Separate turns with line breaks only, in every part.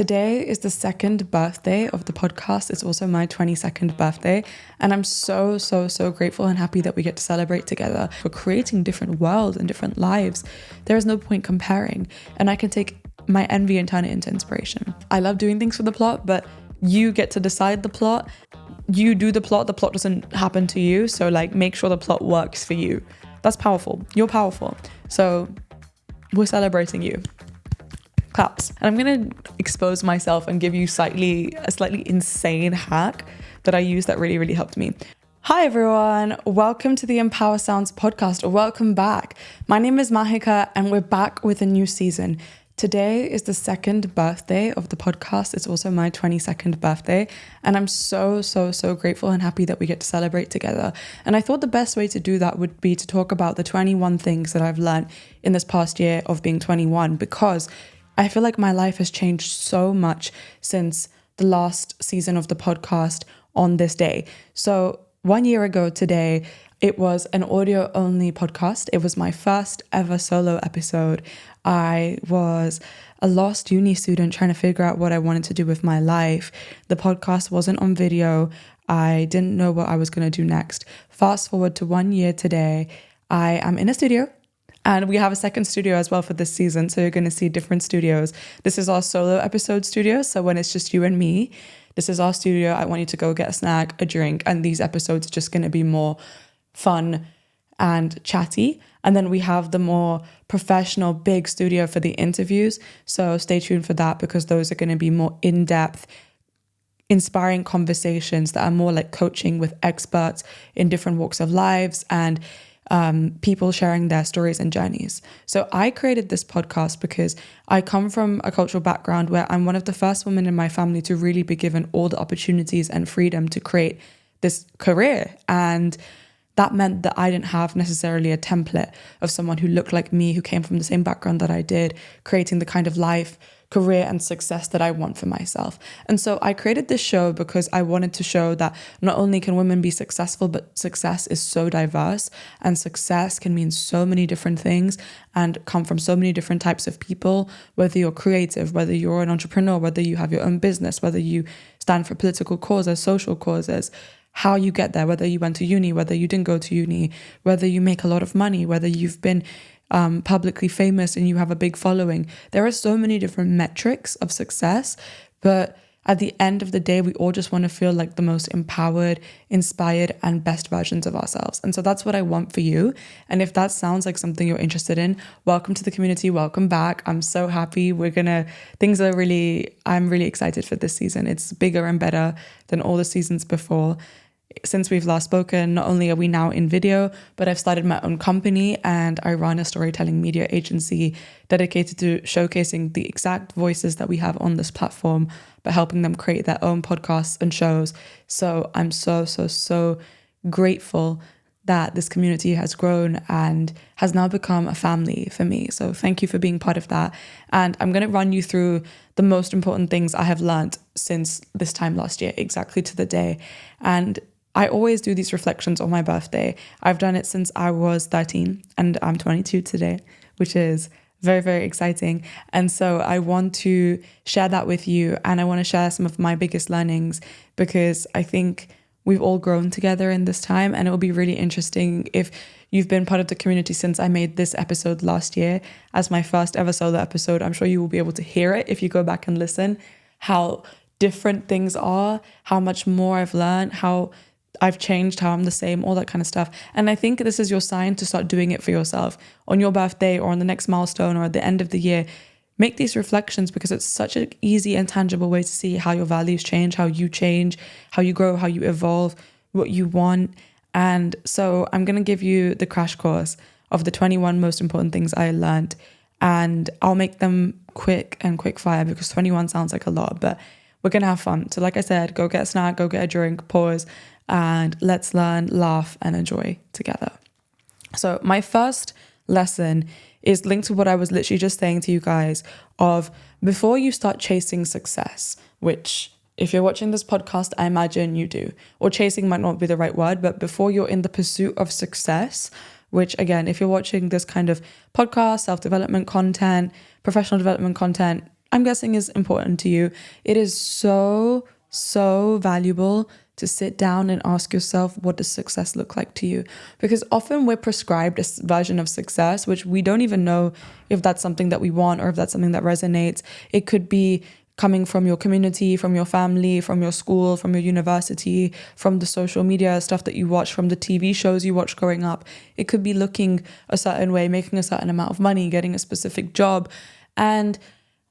Today is the second birthday of the podcast. It's also my 22nd birthday. And I'm so grateful and happy that we get to celebrate together for creating different worlds and different lives. There is no point comparing. And I can take my envy and turn it into inspiration. I love doing things for the plot, but you get to decide the plot. You do the plot doesn't happen to you. So make sure the plot works for you. That's powerful. You're powerful. So we're celebrating you. Claps. And I'm going to expose myself and give you a slightly insane hack that I used that really helped me. Hi everyone, welcome to the Empower Sounds podcast, or welcome back. My name is Mahika and we're back with a new season. Today is the second birthday of the podcast. It's also my 22nd birthday. And I'm so grateful and happy that we get to celebrate together. And I thought the best way to do that would be to talk about the 21 things that I've learned in this past year of being 21, because I feel like my life has changed so much since the last season of the podcast on this day. So 1 year ago today, it was an audio only podcast. It was my first ever solo episode. I was a lost uni student trying to figure out what I wanted to do with my life. The podcast wasn't on video. I didn't know what I was going to do next. Fast forward to 1 year today, I am in a studio. And we have a second studio as well for this season. So you're going to see different studios. This is our solo episode studio. So when it's just you and me, this is our studio. I want you to go get a snack, a drink. And these episodes are just going to be more fun and chatty. And then we have the more professional big studio for the interviews. So stay tuned for that, because those are going to be more in-depth, inspiring conversations that are more like coaching with experts in different walks of lives and people sharing their stories and journeys. So I created this podcast because I come from a cultural background where I'm one of the first women in my family to really be given all the opportunities and freedom to create this career. And that meant that I didn't have necessarily a template of someone who looked like me, who came from the same background that I did, creating the kind of life, career and success that I want for myself. And so I created this show because I wanted to show that not only can women be successful, but success is so diverse, and success can mean so many different things and come from so many different types of people, whether you're creative, whether you're an entrepreneur, whether you have your own business, whether you stand for political causes, social causes, how you get there, whether you went to uni, whether you didn't go to uni, whether you make a lot of money, whether you've been publicly famous and you have a big following. There are so many different metrics of success, but at the end of the day, we all just want to feel like the most empowered, inspired, and best versions of ourselves. And so that's what I want for you. And if that sounds like something you're interested in, welcome to the community, welcome back. I'm so happy. I'm really excited for this season. It's bigger and better than all the seasons before. Since we've last spoken, not only are we now in video, but I've started my own company and I run a storytelling media agency dedicated to showcasing the exact voices that we have on this platform, but helping them create their own podcasts and shows. So I'm so grateful that this community has grown and has now become a family for me. So thank you for being part of that. And I'm going to run you through the most important things I have learned since this time last year, exactly to the day. And I always do these reflections on my birthday. I've done it since I was 13 and I'm 22 today, which is very exciting. And so I want to share that with you, and I want to share some of my biggest learnings, because I think we've all grown together in this time, and it will be really interesting if you've been part of the community since I made this episode last year as my first ever solo episode. I'm sure you will be able to hear it if you go back and listen, how different things are, how much more I've learned, how I've changed, how I'm the same, all that kind of stuff. And I think this is your sign to start doing it for yourself on your birthday or on the next milestone or at the end of the year. Make these reflections, because it's such an easy and tangible way to see how your values change, how you grow, how you evolve, what you want. And so I'm going to give you the crash course of the 21 most important things I learned, and I'll make them quick and quick fire, because 21 sounds like a lot, but we're going to have fun. So like I said, go get a snack, go get a drink, pause, and let's learn, laugh, and enjoy together. So my first lesson is linked to what I was literally just saying to you guys, of before you start chasing success, which if you're watching this podcast, I imagine you do, or chasing might not be the right word, but before you're in the pursuit of success, which again, if you're watching this kind of podcast, self-development content, professional development content, I'm guessing is important to you, it is so, so valuable to sit down and ask yourself, what does success look like to you? Because often we're prescribed a version of success, which we don't even know if that's something that we want or if that's something that resonates. It could be coming from your community, from your family, from your school, from your university, from the social media stuff that you watch, from the TV shows you watch growing up. It could be looking a certain way, making a certain amount of money, getting a specific job. And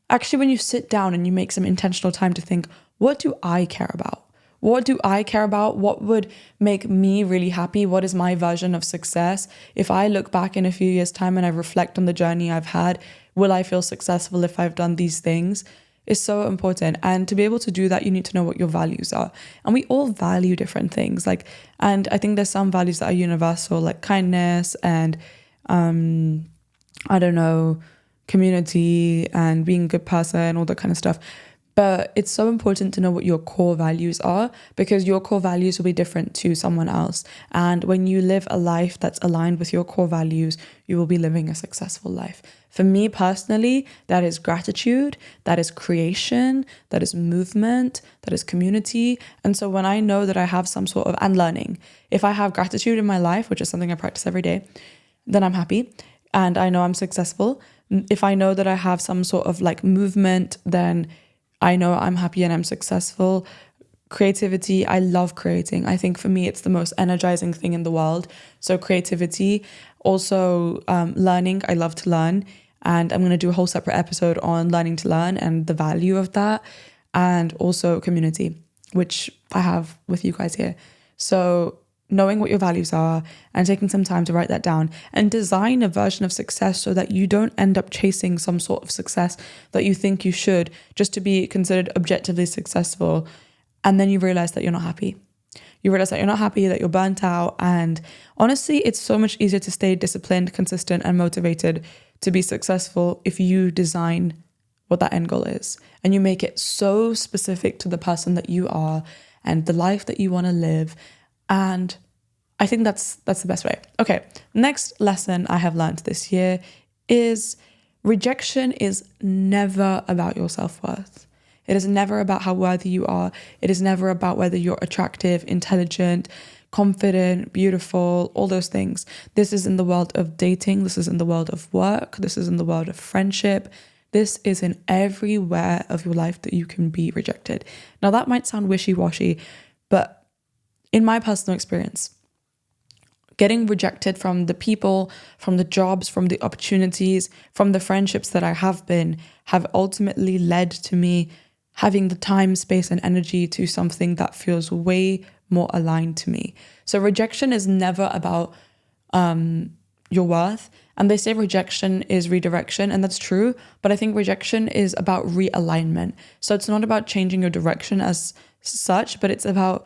actually, when you sit down and you make some intentional time to think, what do I care about? What do I care about? What would make me really happy? What is my version of success? If I look back in a few years' time and I reflect on the journey I've had, will I feel successful if I've done these things? Is so important. And to be able to do that, you need to know what your values are. And we all value different things. And I think there's some values that are universal, like kindness and, community and being a good person, all that kind of stuff. But it's so important to know what your core values are, because your core values will be different to someone else. And when you live a life that's aligned with your core values, you will be living a successful life. For me personally, that is gratitude, that is creation, that is movement, that is community. And so when I know that I have some sort of, and learning, if I have gratitude in my life, which is something I practice every day, then I'm happy and I know I'm successful. If I know that I have some sort of movement, then I know I'm happy and I'm successful. Creativity, I love creating. I think for me, it's the most energizing thing in the world. So creativity, also learning, I love to learn. And I'm going to do a whole separate episode on learning to learn and the value of that. And also community, which I have with you guys here. So knowing what your values are and taking some time to write that down and design a version of success so that you don't end up chasing some sort of success that you think you should just to be considered objectively successful. And then you realize that you're not happy. You realize that you're not happy, that you're burnt out. And honestly, it's so much easier to stay disciplined, consistent, and motivated to be successful if you design what that end goal is and you make it so specific to the person that you are and the life that you want to live. And I think that's the best way. Okay, next lesson I have learned this year is rejection is never about your self-worth. It is never about how worthy you are. It is never about whether you're attractive, intelligent, confident, beautiful, all those things. This is in the world of dating. This is in the world of work. This is in the world of friendship. This is in everywhere of your life that you can be rejected. Now that might sound wishy-washy, but in my personal experience, getting rejected from the people, from the jobs, from the opportunities, from the friendships that I have ultimately led to me having the time, space, and energy to something that feels way more aligned to me. So rejection is never about your worth. And they say rejection is redirection, and that's true. But I think rejection is about realignment. So it's not about changing your direction as such, but it's about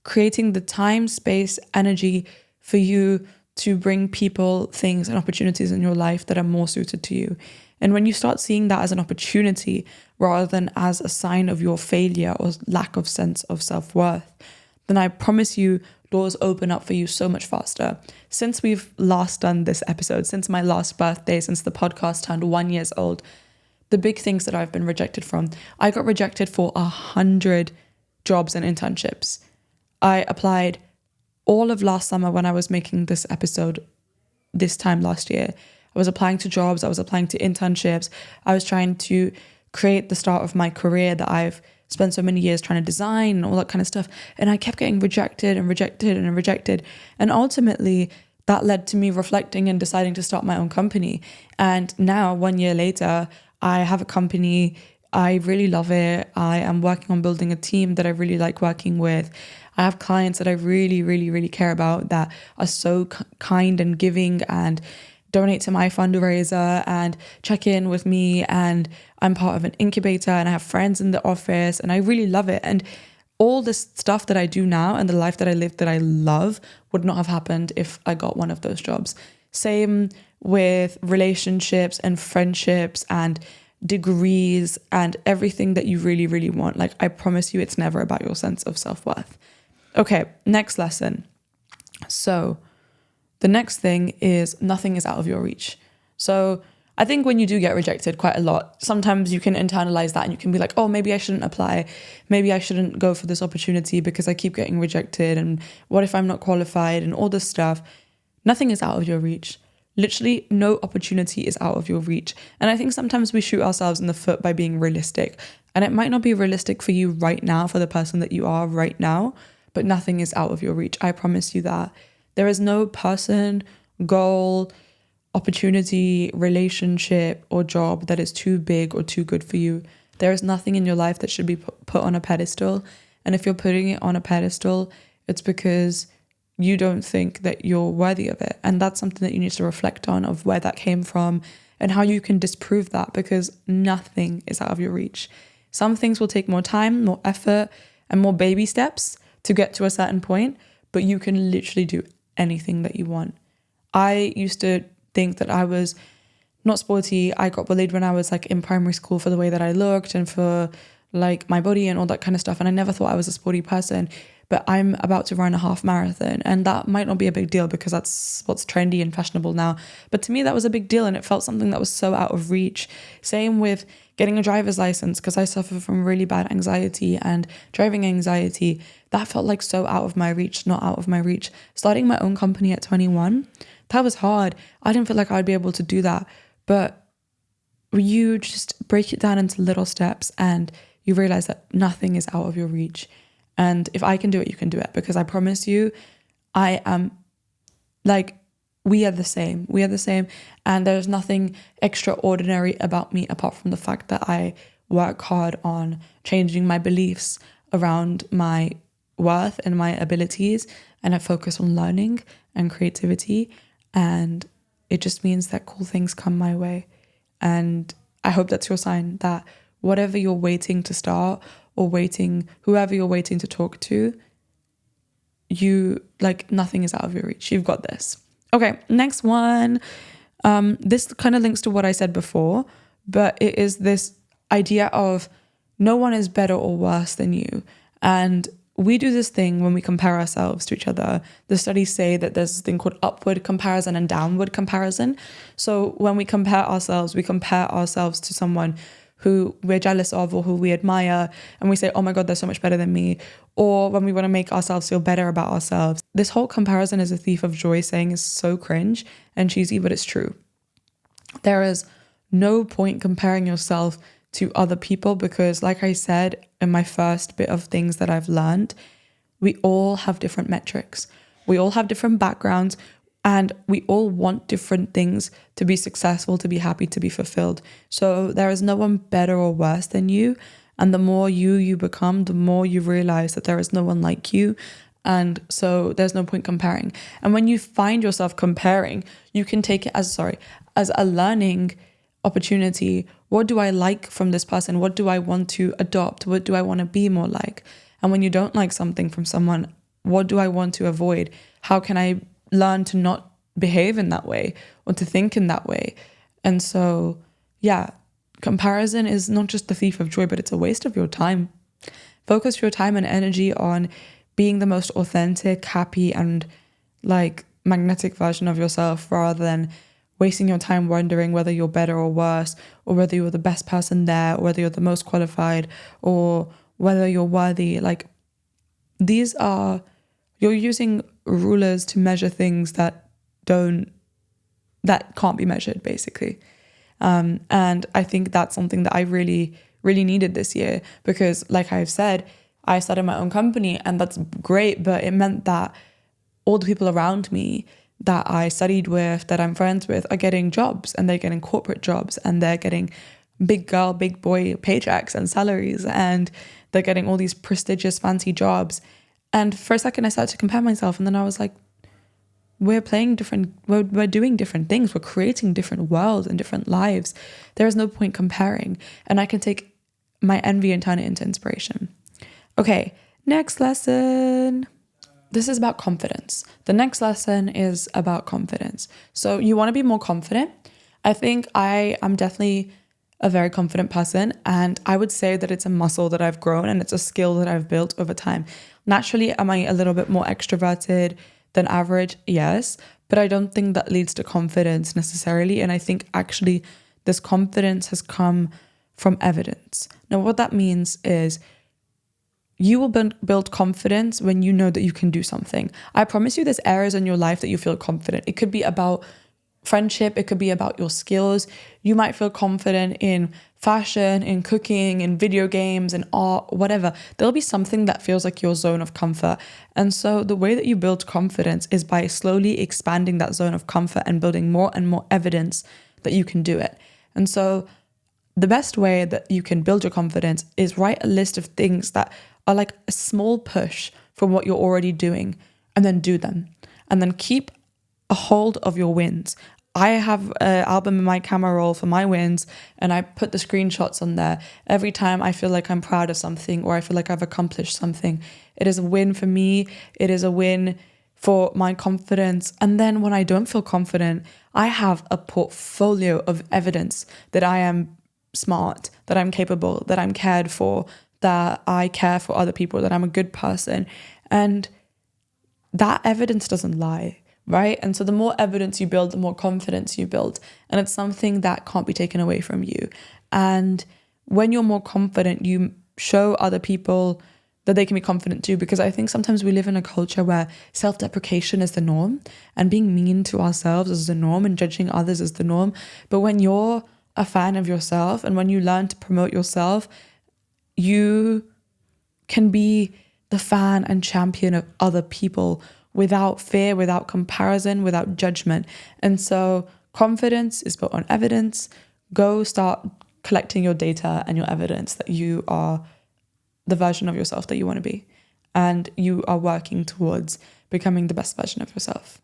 creating the time, space, energy for you to bring people, things, and opportunities in your life that are more suited to you. And when you start seeing that as an opportunity rather than as a sign of your failure or lack of sense of self-worth, then I promise you doors open up for you so much faster. Since we've last done this episode, since my last birthday, since the podcast turned 1 year old, the big things that I've been rejected from, I got rejected for 100 jobs and internships. I applied all of last summer when I was making this episode this time last year. I was applying to jobs, I was applying to internships. I was trying to create the start of my career that I've spent so many years trying to design and all that kind of stuff. And I kept getting rejected and rejected and rejected. And ultimately, that led to me reflecting and deciding to start my own company. And now, 1 year later, I have a company. I really love it. I am working on building a team that I really like working with. I have clients that I really, really, really care about that are so kind and giving and donate to my fundraiser and check in with me. And I'm part of an incubator and I have friends in the office and I really love it. And all this stuff that I do now and the life that I live that I love would not have happened if I got one of those jobs. Same with relationships and friendships and degrees and everything that you really, really want. Like, I promise you, it's never about your sense of self-worth. Okay, next lesson. So the next thing is nothing is out of your reach. So I think when you do get rejected quite a lot, sometimes you can internalize that and you can be like, oh, maybe I shouldn't apply. Maybe I shouldn't go for this opportunity because I keep getting rejected. And what if I'm not qualified and all this stuff? Nothing is out of your reach. Literally no opportunity is out of your reach. And I think sometimes we shoot ourselves in the foot by being realistic. And it might not be realistic for you right now, for the person that you are right now, but nothing is out of your reach. I promise you that. There is no person, goal, opportunity, relationship, or job that is too big or too good for you. There is nothing in your life that should be put on a pedestal. And if you're putting it on a pedestal, it's because you don't think that you're worthy of it. And that's something that you need to reflect on, of where that came from and how you can disprove that, because nothing is out of your reach. Some things will take more time, more effort, and more baby steps to get to a certain point, but you can literally do anything that you want. I used to think that I was not sporty. I got bullied when I was like in primary school for the way that I looked and for like my body and all that kind of stuff. And I never thought I was a sporty person, but I'm about to run a half marathon, and that might not be a big deal because that's what's trendy and fashionable now. But to me, that was a big deal, and it felt something that was so out of reach. Same with getting a driver's license, because I suffer from really bad anxiety and driving anxiety. That felt like so out of my reach, not out of my reach. Starting my own company at 21, that was hard. I didn't feel like I'd be able to do that. But you just break it down into little steps and you realize that nothing is out of your reach. And if I can do it, you can do it. Because I promise you, I am like, we are the same. We are the same. And there's nothing extraordinary about me apart from the fact that I work hard on changing my beliefs around my worth and my abilities. And I focus on learning and creativity. And it just means that cool things come my way. And I hope that's your sign, that whatever you're waiting to start or whoever you're waiting to talk to, nothing is out of your reach. You've got this. Okay, next one. This kind of links to what I said before, but it is this idea of no one is better or worse than you. And we do this thing when we compare ourselves to each other. The studies say that there's this thing called upward comparison and downward comparison. So when we compare ourselves to someone who we're jealous of or who we admire, and we say, oh my God, they're so much better than me. Or when we want to make ourselves feel better about ourselves. This whole comparison is a thief of joy saying is so cringe and cheesy, but it's true. There is no point comparing yourself to other people because, like I said in my first bit of things that I've learned, we all have different metrics. We all have different backgrounds. And we all want different things to be successful, to be happy, to be fulfilled. So there is no one better or worse than you. And the more you become, the more you realize that there is no one like you. And so there's no point comparing. And when you find yourself comparing, you can take it as a learning opportunity. What do I like from this person? What do I want to adopt? What do I want to be more like? And when you don't like something from someone, what do I want to avoid? How can I learn to not behave in that way or to think in that way? And so, yeah, comparison is not just the thief of joy, but it's a waste of your time. Focus your time and energy on being the most authentic, happy, and magnetic version of yourself, rather than wasting your time wondering whether you're better or worse, or whether you're the best person there, or whether you're the most qualified, or whether you're worthy. You're using rulers to measure things that can't be measured, basically. And I think that's something that I really, really needed this year, because like I've said, I started my own company, and that's great, but it meant that all the people around me that I studied with, that I'm friends with, are getting jobs, and they're getting corporate jobs, and they're getting big girl, big boy paychecks and salaries, and they're getting all these prestigious, fancy jobs. And for a second I started to compare myself, and then I was like, we're doing different things. We're creating different worlds and different lives. There is no point comparing. And I can take my envy and turn it into inspiration. Okay, next lesson. This is about confidence. The next lesson is about confidence. So you want to be more confident. I think I am definitely a very confident person, and I would say that it's a muscle that I've grown and it's a skill that I've built over time. Naturally, am I a little bit more extroverted than average? Yes, but I don't think that leads to confidence necessarily. And I think actually this confidence has come from evidence. Now, what that means is you will build confidence when you know that you can do something. I promise you there's areas in your life that you feel confident. It could be about friendship. It could be about your skills. You might feel confident in fashion, in cooking, in video games, in art, whatever. There'll be something that feels like your zone of comfort. And so the way that you build confidence is by slowly expanding that zone of comfort and building more and more evidence that you can do it. And so the best way that you can build your confidence is write a list of things that are like a small push from what you're already doing, and then do them. And then keep a hold of your wins. I have an album in my camera roll for my wins, and I put the screenshots on there. Every time I feel like I'm proud of something or I feel like I've accomplished something, it is a win for me. It is a win for my confidence. And then when I don't feel confident, I have a portfolio of evidence that I am smart, that I'm capable, that I'm cared for, that I care for other people, that I'm a good person. And that evidence doesn't lie, right? And so the more evidence you build, the more confidence you build. And it's something that can't be taken away from you. And when you're more confident, you show other people that they can be confident too, because I think sometimes we live in a culture where self-deprecation is the norm and being mean to ourselves is the norm and judging others is the norm. But when you're a fan of yourself and when you learn to promote yourself, you can be the fan and champion of other people without fear, without comparison, without judgment. And so confidence is built on evidence. Go start collecting your data and your evidence that you are the version of yourself that you want to be. And you are working towards becoming the best version of yourself.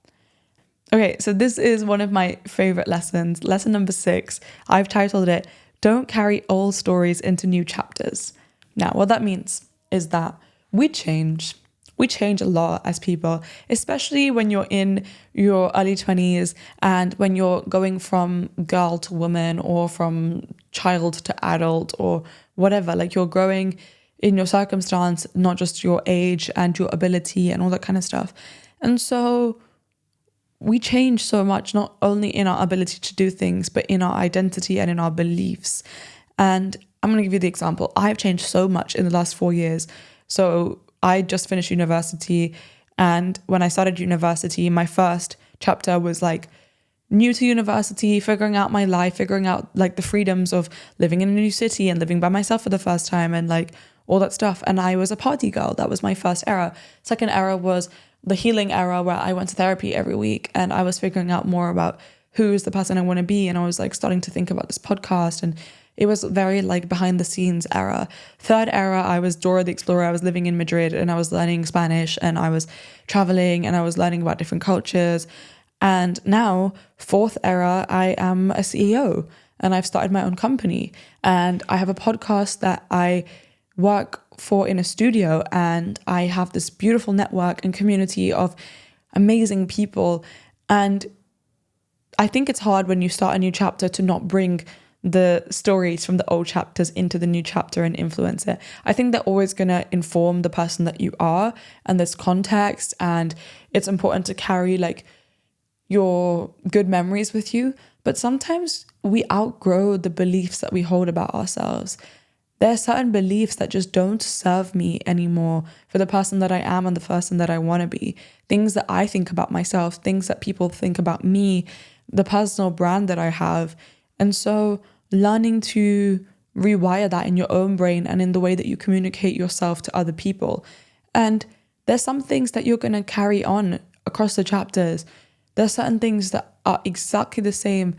Okay, so this is one of my favorite lessons. Lesson number 6. I've titled it, Don't Carry Old Stories into New Chapters. Now, what that means is that we change. We change a lot as people, especially when you're in your early 20s and when you're going from girl to woman or from child to adult or whatever. Like, you're growing in your circumstance, not just your age and your ability and all that kind of stuff. And so we change so much, not only in our ability to do things, but in our identity and in our beliefs. And I'm going to give you the example. I've changed so much in the last 4 years. So I just finished university, and when I started university, my first chapter was like new to university, figuring out my life, figuring out like the freedoms of living in a new city and living by myself for the first time and like all that stuff. And I was a party girl. That was my first era. Second era was the healing era, where I went to therapy every week and I was figuring out more about who's the person I want to be. And I was like starting to think about this podcast, and it was very like behind the scenes era. Third era, I was Dora the Explorer. I was living in Madrid and I was learning Spanish and I was traveling and I was learning about different cultures. And now, fourth era, I am a CEO and I've started my own company and I have a podcast that I work for in a studio, and I have this beautiful network and community of amazing people. And I think it's hard when you start a new chapter to not bring the stories from the old chapters into the new chapter and influence it. I think they're always going to inform the person that you are, and there's context, and it's important to carry like your good memories with you. But sometimes we outgrow the beliefs that we hold about ourselves. There are certain beliefs that just don't serve me anymore for the person that I am and the person that I want to be. Things that I think about myself, things that people think about me, the personal brand that I have. And so learning to rewire that in your own brain and in the way that you communicate yourself to other people. And there's some things that you're going to carry on across the chapters. There's certain things that are exactly the same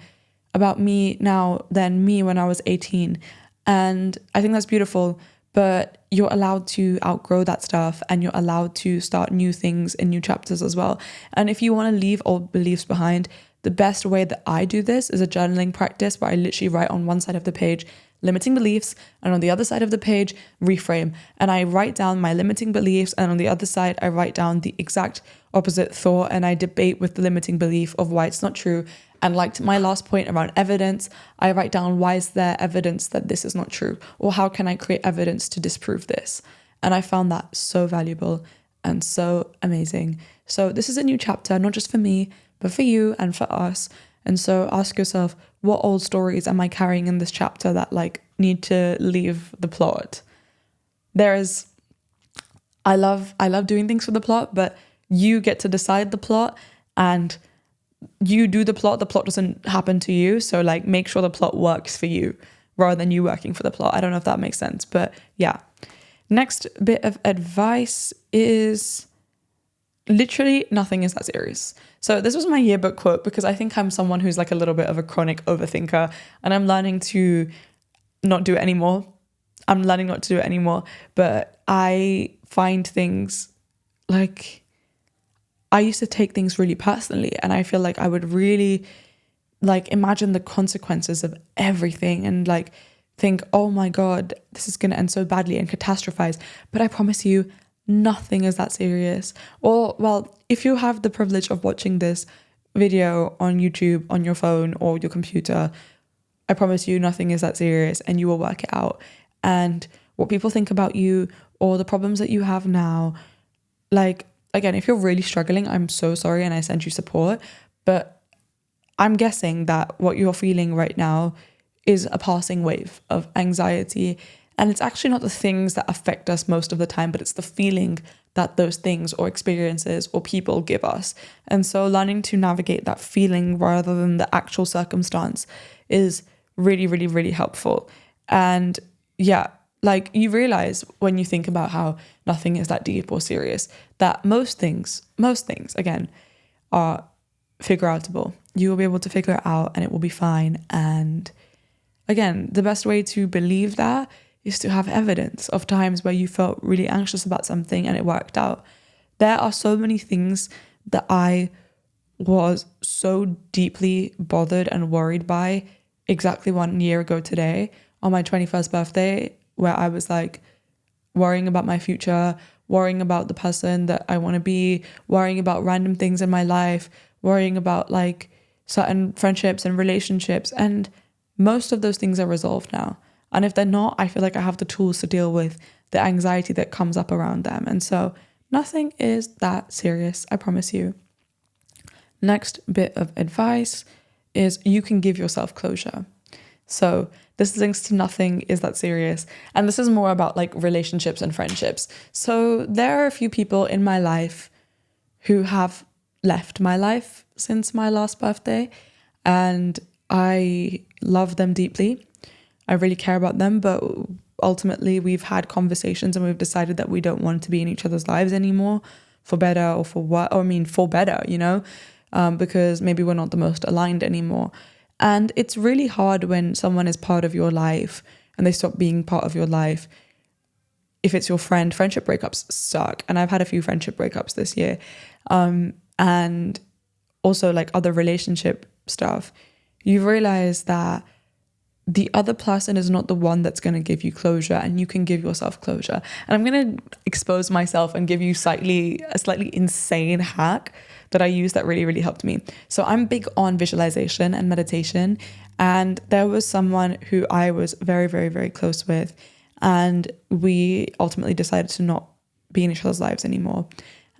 about me now than me when I was 18. And I think that's beautiful, but you're allowed to outgrow that stuff and you're allowed to start new things in new chapters as well. And if you want to leave old beliefs behind, the best way that I do this is a journaling practice where I literally write on one side of the page limiting beliefs and on the other side of the page reframe. And I write down my limiting beliefs, and on the other side I write down the exact opposite thought, and I debate with the limiting belief of why it's not true. And like my last point around evidence, I write down why is there evidence that this is not true, or how can I create evidence to disprove this. And I found that so valuable and so amazing. So this is a new chapter, not just for me, but for you and for us. And so ask yourself, what old stories am I carrying in this chapter that like need to leave the plot? I love doing things for the plot, but you get to decide the plot, and you do the plot doesn't happen to you. So like make sure the plot works for you rather than you working for the plot. I don't know if that makes sense, but yeah. Next bit of advice is literally nothing is that serious. So this was my yearbook quote because I think I'm someone who's like a little bit of a chronic overthinker, and I'm learning to not do it anymore. But I find things like, I used to take things really personally, and I feel like I would really like imagine the consequences of everything and like think, oh my God, this is going to end so badly, and catastrophize. But I promise you, nothing is that serious. Or, well, if you have the privilege of watching this video on YouTube, on your phone or your computer, I promise you nothing is that serious, and you will work it out. And what people think about you or the problems that you have now, like, again, if you're really struggling, I'm so sorry and I send you support. But I'm guessing that what you're feeling right now is a passing wave of anxiety. And it's actually not the things that affect us most of the time, but it's the feeling that those things or experiences or people give us. And so learning to navigate that feeling rather than the actual circumstance is really, really, really helpful. And yeah, like you realize when you think about how nothing is that deep or serious, that most things, again, are figure outable. You will be able to figure it out and it will be fine. And again, the best way to believe that is to have evidence of times where you felt really anxious about something and it worked out. There are so many things that I was so deeply bothered and worried by exactly 1 year ago today on my 21st birthday, where I was like worrying about my future, worrying about the person that I want to be, worrying about random things in my life, worrying about like certain friendships and relationships. And most of those things are resolved now. And if they're not, I feel like I have the tools to deal with the anxiety that comes up around them. And so nothing is that serious, I promise you. Next bit of advice is you can give yourself closure. So this links to nothing is that serious. And this is more about like relationships and friendships. So there are a few people in my life who have left my life since my last birthday, and I love them deeply. I really care about them, but ultimately we've had conversations and we've decided that we don't want to be in each other's lives anymore, for better or for what, or I mean for better, you know, because maybe we're not the most aligned anymore. And it's really hard when someone is part of your life and they stop being part of your life. If it's your friend, friendship breakups suck. And I've had a few friendship breakups this year. And also like other relationship stuff. You realize that the other person is not the one that's going to give you closure, and you can give yourself closure. And I'm going to expose myself and give you a slightly insane hack that I used that really, really helped me. So I'm big on visualization and meditation. And there was someone who I was very, very, very close with. And we ultimately decided to not be in each other's lives anymore.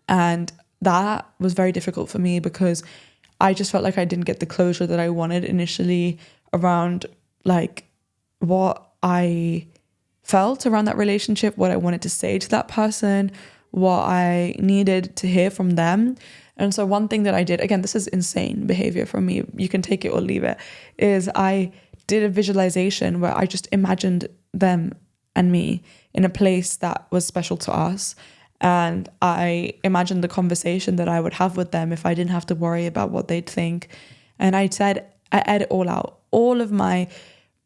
And that was very difficult for me because I just felt like I didn't get the closure that I wanted initially around like what I felt around that relationship, what I wanted to say to that person, what I needed to hear from them. And so one thing that I did, again, this is insane behavior from me, you can take it or leave it, is I did a visualization where I just imagined them and me in a place that was special to us. And I imagined the conversation that I would have with them if I didn't have to worry about what they'd think. And I said, I add it all out. All of my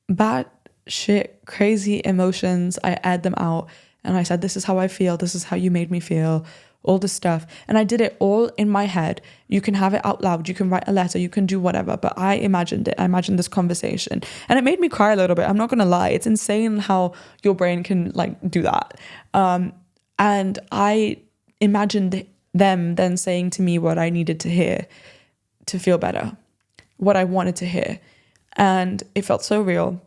bad shit, crazy emotions, I add them out. And I said, this is how I feel. This is how you made me feel. All this stuff. And I did it all in my head. You can have it out loud. You can write a letter. You can do whatever. But I imagined it. I imagined this conversation. And it made me cry a little bit. I'm not going to lie. It's insane how your brain can like do that. And I imagined them then saying to me what I needed to hear to feel better, what I wanted to hear. And it felt so real.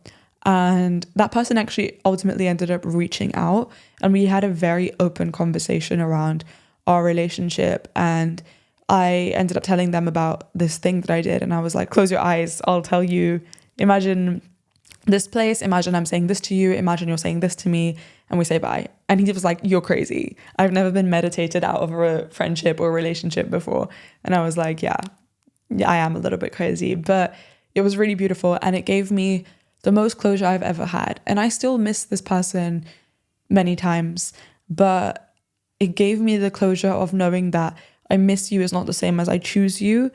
And that person actually ultimately ended up reaching out, and we had a very open conversation around our relationship and I ended up telling them about this thing that I did. And I was like, close your eyes. I'll tell you. Imagine this place. Imagine I'm saying this to you. Imagine you're saying this to me. And we say bye. And he was like, you're crazy. I've never been meditated out of a friendship or a relationship before. And I was like, yeah, I am a little bit crazy. But it was really beautiful. And it gave me the most closure I've ever had. And I still miss this person many times. But it gave me the closure of knowing that I miss you is not the same as I choose you.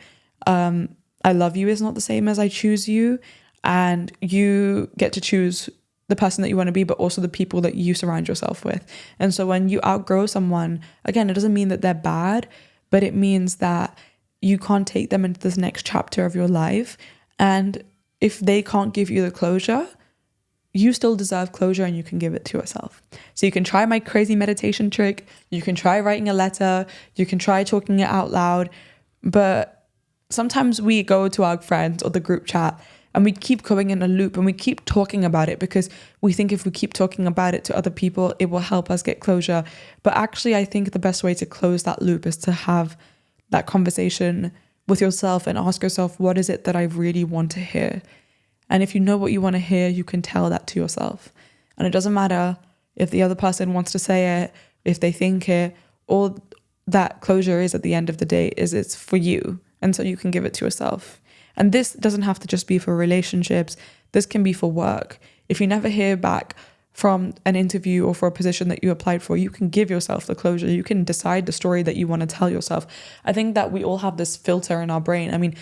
I love you is not the same as I choose you. And you get to choose the person that you want to be, but also the people that you surround yourself with. And so when you outgrow someone, again, it doesn't mean that they're bad, but it means that you can't take them into this next chapter of your life. And if they can't give you the closure, you still deserve closure and you can give it to yourself. So you can try my crazy meditation trick. You can try writing a letter. You can try talking it out loud. But sometimes we go to our friends or the group chat and we keep going in a loop and we keep talking about it because we think if we keep talking about it to other people, it will help us get closure. But actually, I think the best way to close that loop is to have that conversation with yourself and ask yourself, what is it that I really want to hear? And if you know what you want to hear, you can tell that to yourself. And it doesn't matter if the other person wants to say it, if they think it, all that closure is at the end of the day is it's for you. And so you can give it to yourself. And this doesn't have to just be for relationships. This can be for work. If you never hear back from an interview or for a position that you applied for, you can give yourself the closure. You can decide the story that you want to tell yourself. I think that we all have this filter in our brain. I mean,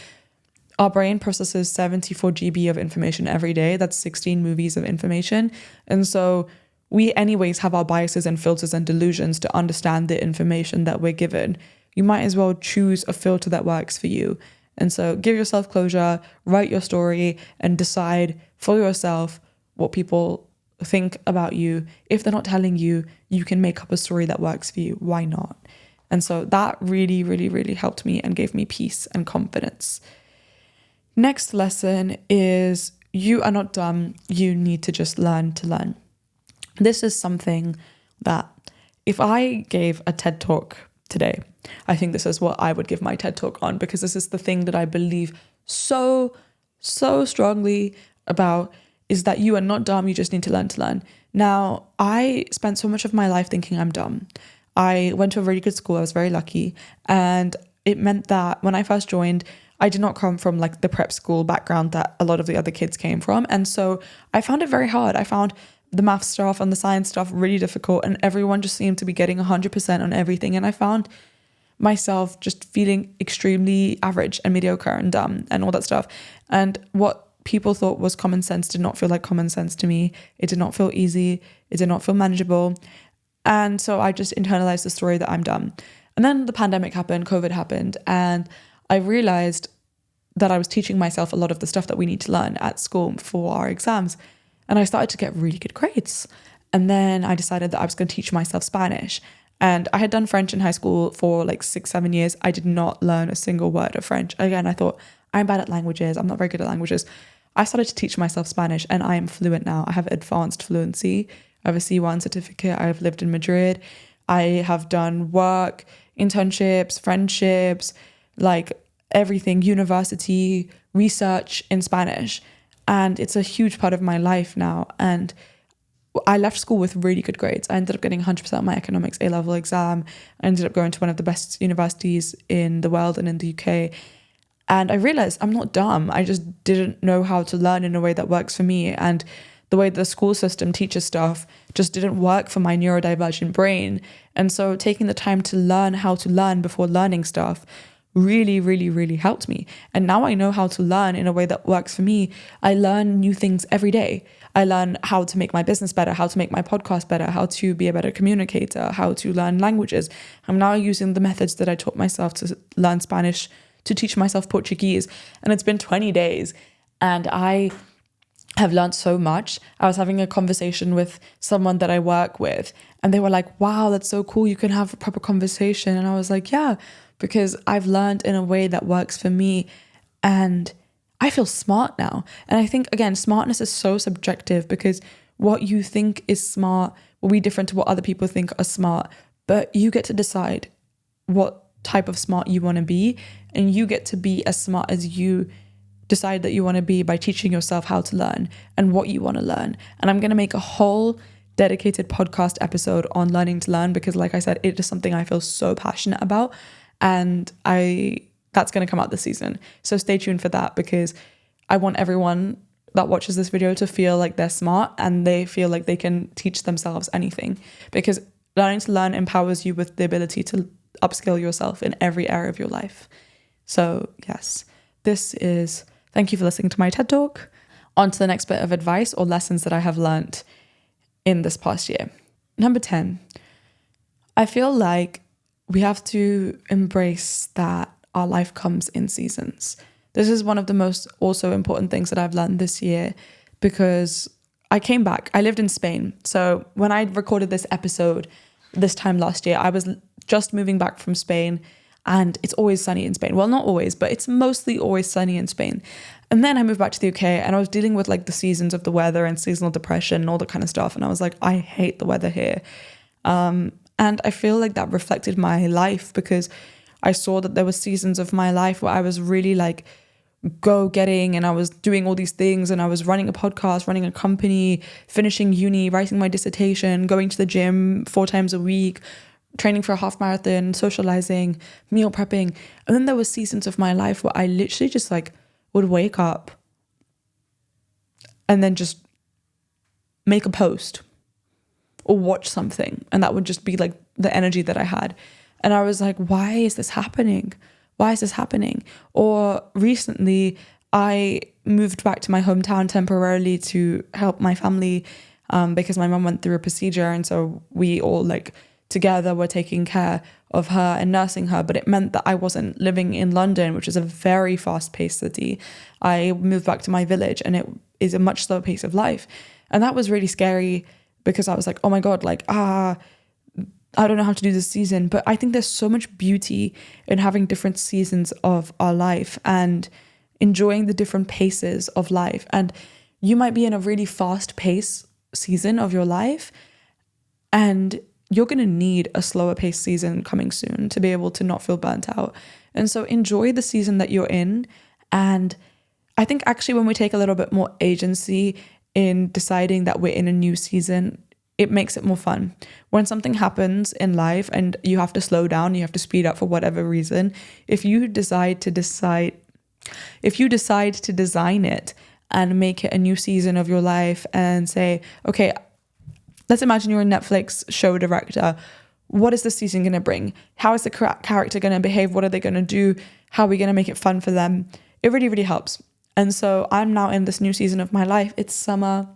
our brain processes 74 GB of information every day. That's 16 movies of information. And so we anyways have our biases and filters and delusions to understand the information that we're given. You might as well choose a filter that works for you. And so give yourself closure, write your story, and decide for yourself what people think about you. If they're not telling you, you can make up a story that works for you. Why not? And so that really, really, really helped me and gave me peace and confidence. Next lesson is you are not dumb. You need to just learn to learn. This is something that if I gave a TED talk today, I think this is what I would give my TED talk on, because this is the thing that I believe so strongly about, is that you are not dumb. You just need to learn. Now, I spent so much of my life thinking I'm dumb. I went to a really good school. I was very lucky. And it meant that when I first joined, I did not come from like the prep school background that a lot of the other kids came from. And so I found it very hard. I found the math stuff and the science stuff really difficult, and everyone just seemed to be getting 100% on everything. And I found myself just feeling extremely average and mediocre and dumb and all that stuff. And what people thought was common sense did not feel like common sense to me. It did not feel easy. It did not feel manageable. And so I just internalized the story that I'm dumb. And then the pandemic happened, COVID happened, and I realized that I was teaching myself a lot of the stuff that we need to learn at school for our exams. And I started to get really good grades. And then I decided that I was going to teach myself Spanish. And I had done French in high school for like 6-7 years. I did not learn a single word of French. Again, I thought, I'm bad at languages. I'm not very good at languages. I started to teach myself Spanish and I am fluent now. I have advanced fluency. I have a C1 certificate. I have lived in Madrid. I have done work, internships, friendships, like everything, university, research in Spanish. And it's a huge part of my life now. And I left school with really good grades. I ended up getting 100% on my economics A-level exam. I ended up going to one of the best universities in the world and in the UK. And I realized I'm not dumb. I just didn't know how to learn in a way that works for me. And the way the school system teaches stuff just didn't work for my neurodivergent brain. And so taking the time to learn how to learn before learning stuff really, really, really helped me. And now I know how to learn in a way that works for me. I learn new things every day. I learn how to make my business better, how to make my podcast better, how to be a better communicator, how to learn languages. I'm now using the methods that I taught myself to learn Spanish to teach myself Portuguese. And it's been 20 days and I have learned so much. I was having a conversation with someone that I work with and they were like, wow, that's so cool. You can have a proper conversation. And I was like, yeah, because I've learned in a way that works for me and I feel smart now. And I think, again, smartness is so subjective because what you think is smart will be different to what other people think are smart. But you get to decide what type of smart you want to be, and you get to be as smart as you decide that you want to be by teaching yourself how to learn and what you want to learn. And I'm going to make a whole dedicated podcast episode on learning to learn, because like I said, it is something I feel so passionate about, and that's going to come out this season. So stay tuned for that, because I want everyone that watches this video to feel like they're smart and they feel like they can teach themselves anything, because learning to learn empowers you with the ability to upskill yourself in every area of your life. So yes, thank you for listening to my TED Talk. On to the next bit of advice or lessons that I have learned in this past year. Number 10, I feel like we have to embrace that our life comes in seasons. This is one of the most also important things that I've learned this year, because I came back. I lived in Spain. So when I recorded this episode this time last year, I was just moving back from Spain, and it's always sunny in Spain. Well, not always, but it's mostly always sunny in Spain. And then I moved back to the UK, and I was dealing with like the seasons of the weather and seasonal depression and all that kind of stuff. And I was like, I hate the weather here. And I feel like that reflected my life, because I saw that there were seasons of my life where I was really like go-getting, and I was doing all these things, and I was running a podcast, running a company, finishing uni, writing my dissertation, going to the gym 4 times a week, training for a half marathon, socializing, meal prepping. And then there were seasons of my life where I literally just like would wake up and then just make a post or watch something, and that would just be like the energy that I had. And I was like, why is this happening? Why is this happening? Or recently, I moved back to my hometown temporarily to help my family, because my mum went through a procedure. And so we all like together were taking care of her and nursing her. But it meant that I wasn't living in London, which is a very fast-paced city. I moved back to my village, and it is a much slower pace of life. And that was really scary, because I was like, oh my God, like, I don't know how to do this season. But I think there's so much beauty in having different seasons of our life and enjoying the different paces of life. And you might be in a really fast pace season of your life, and you're going to need a slower pace season coming soon to be able to not feel burnt out. And so enjoy the season that you're in. And I think actually when we take a little bit more agency in deciding that we're in a new season, it makes it more fun. When something happens in life and you have to slow down, you have to speed up for whatever reason, if you decide to design it and make it a new season of your life and say, okay, let's imagine you're a Netflix show director. What is this season going to bring? How is the character going to behave? What are they going to do? How are we going to make it fun for them? It really, really helps. And so I'm now in this new season of my life. It's summer.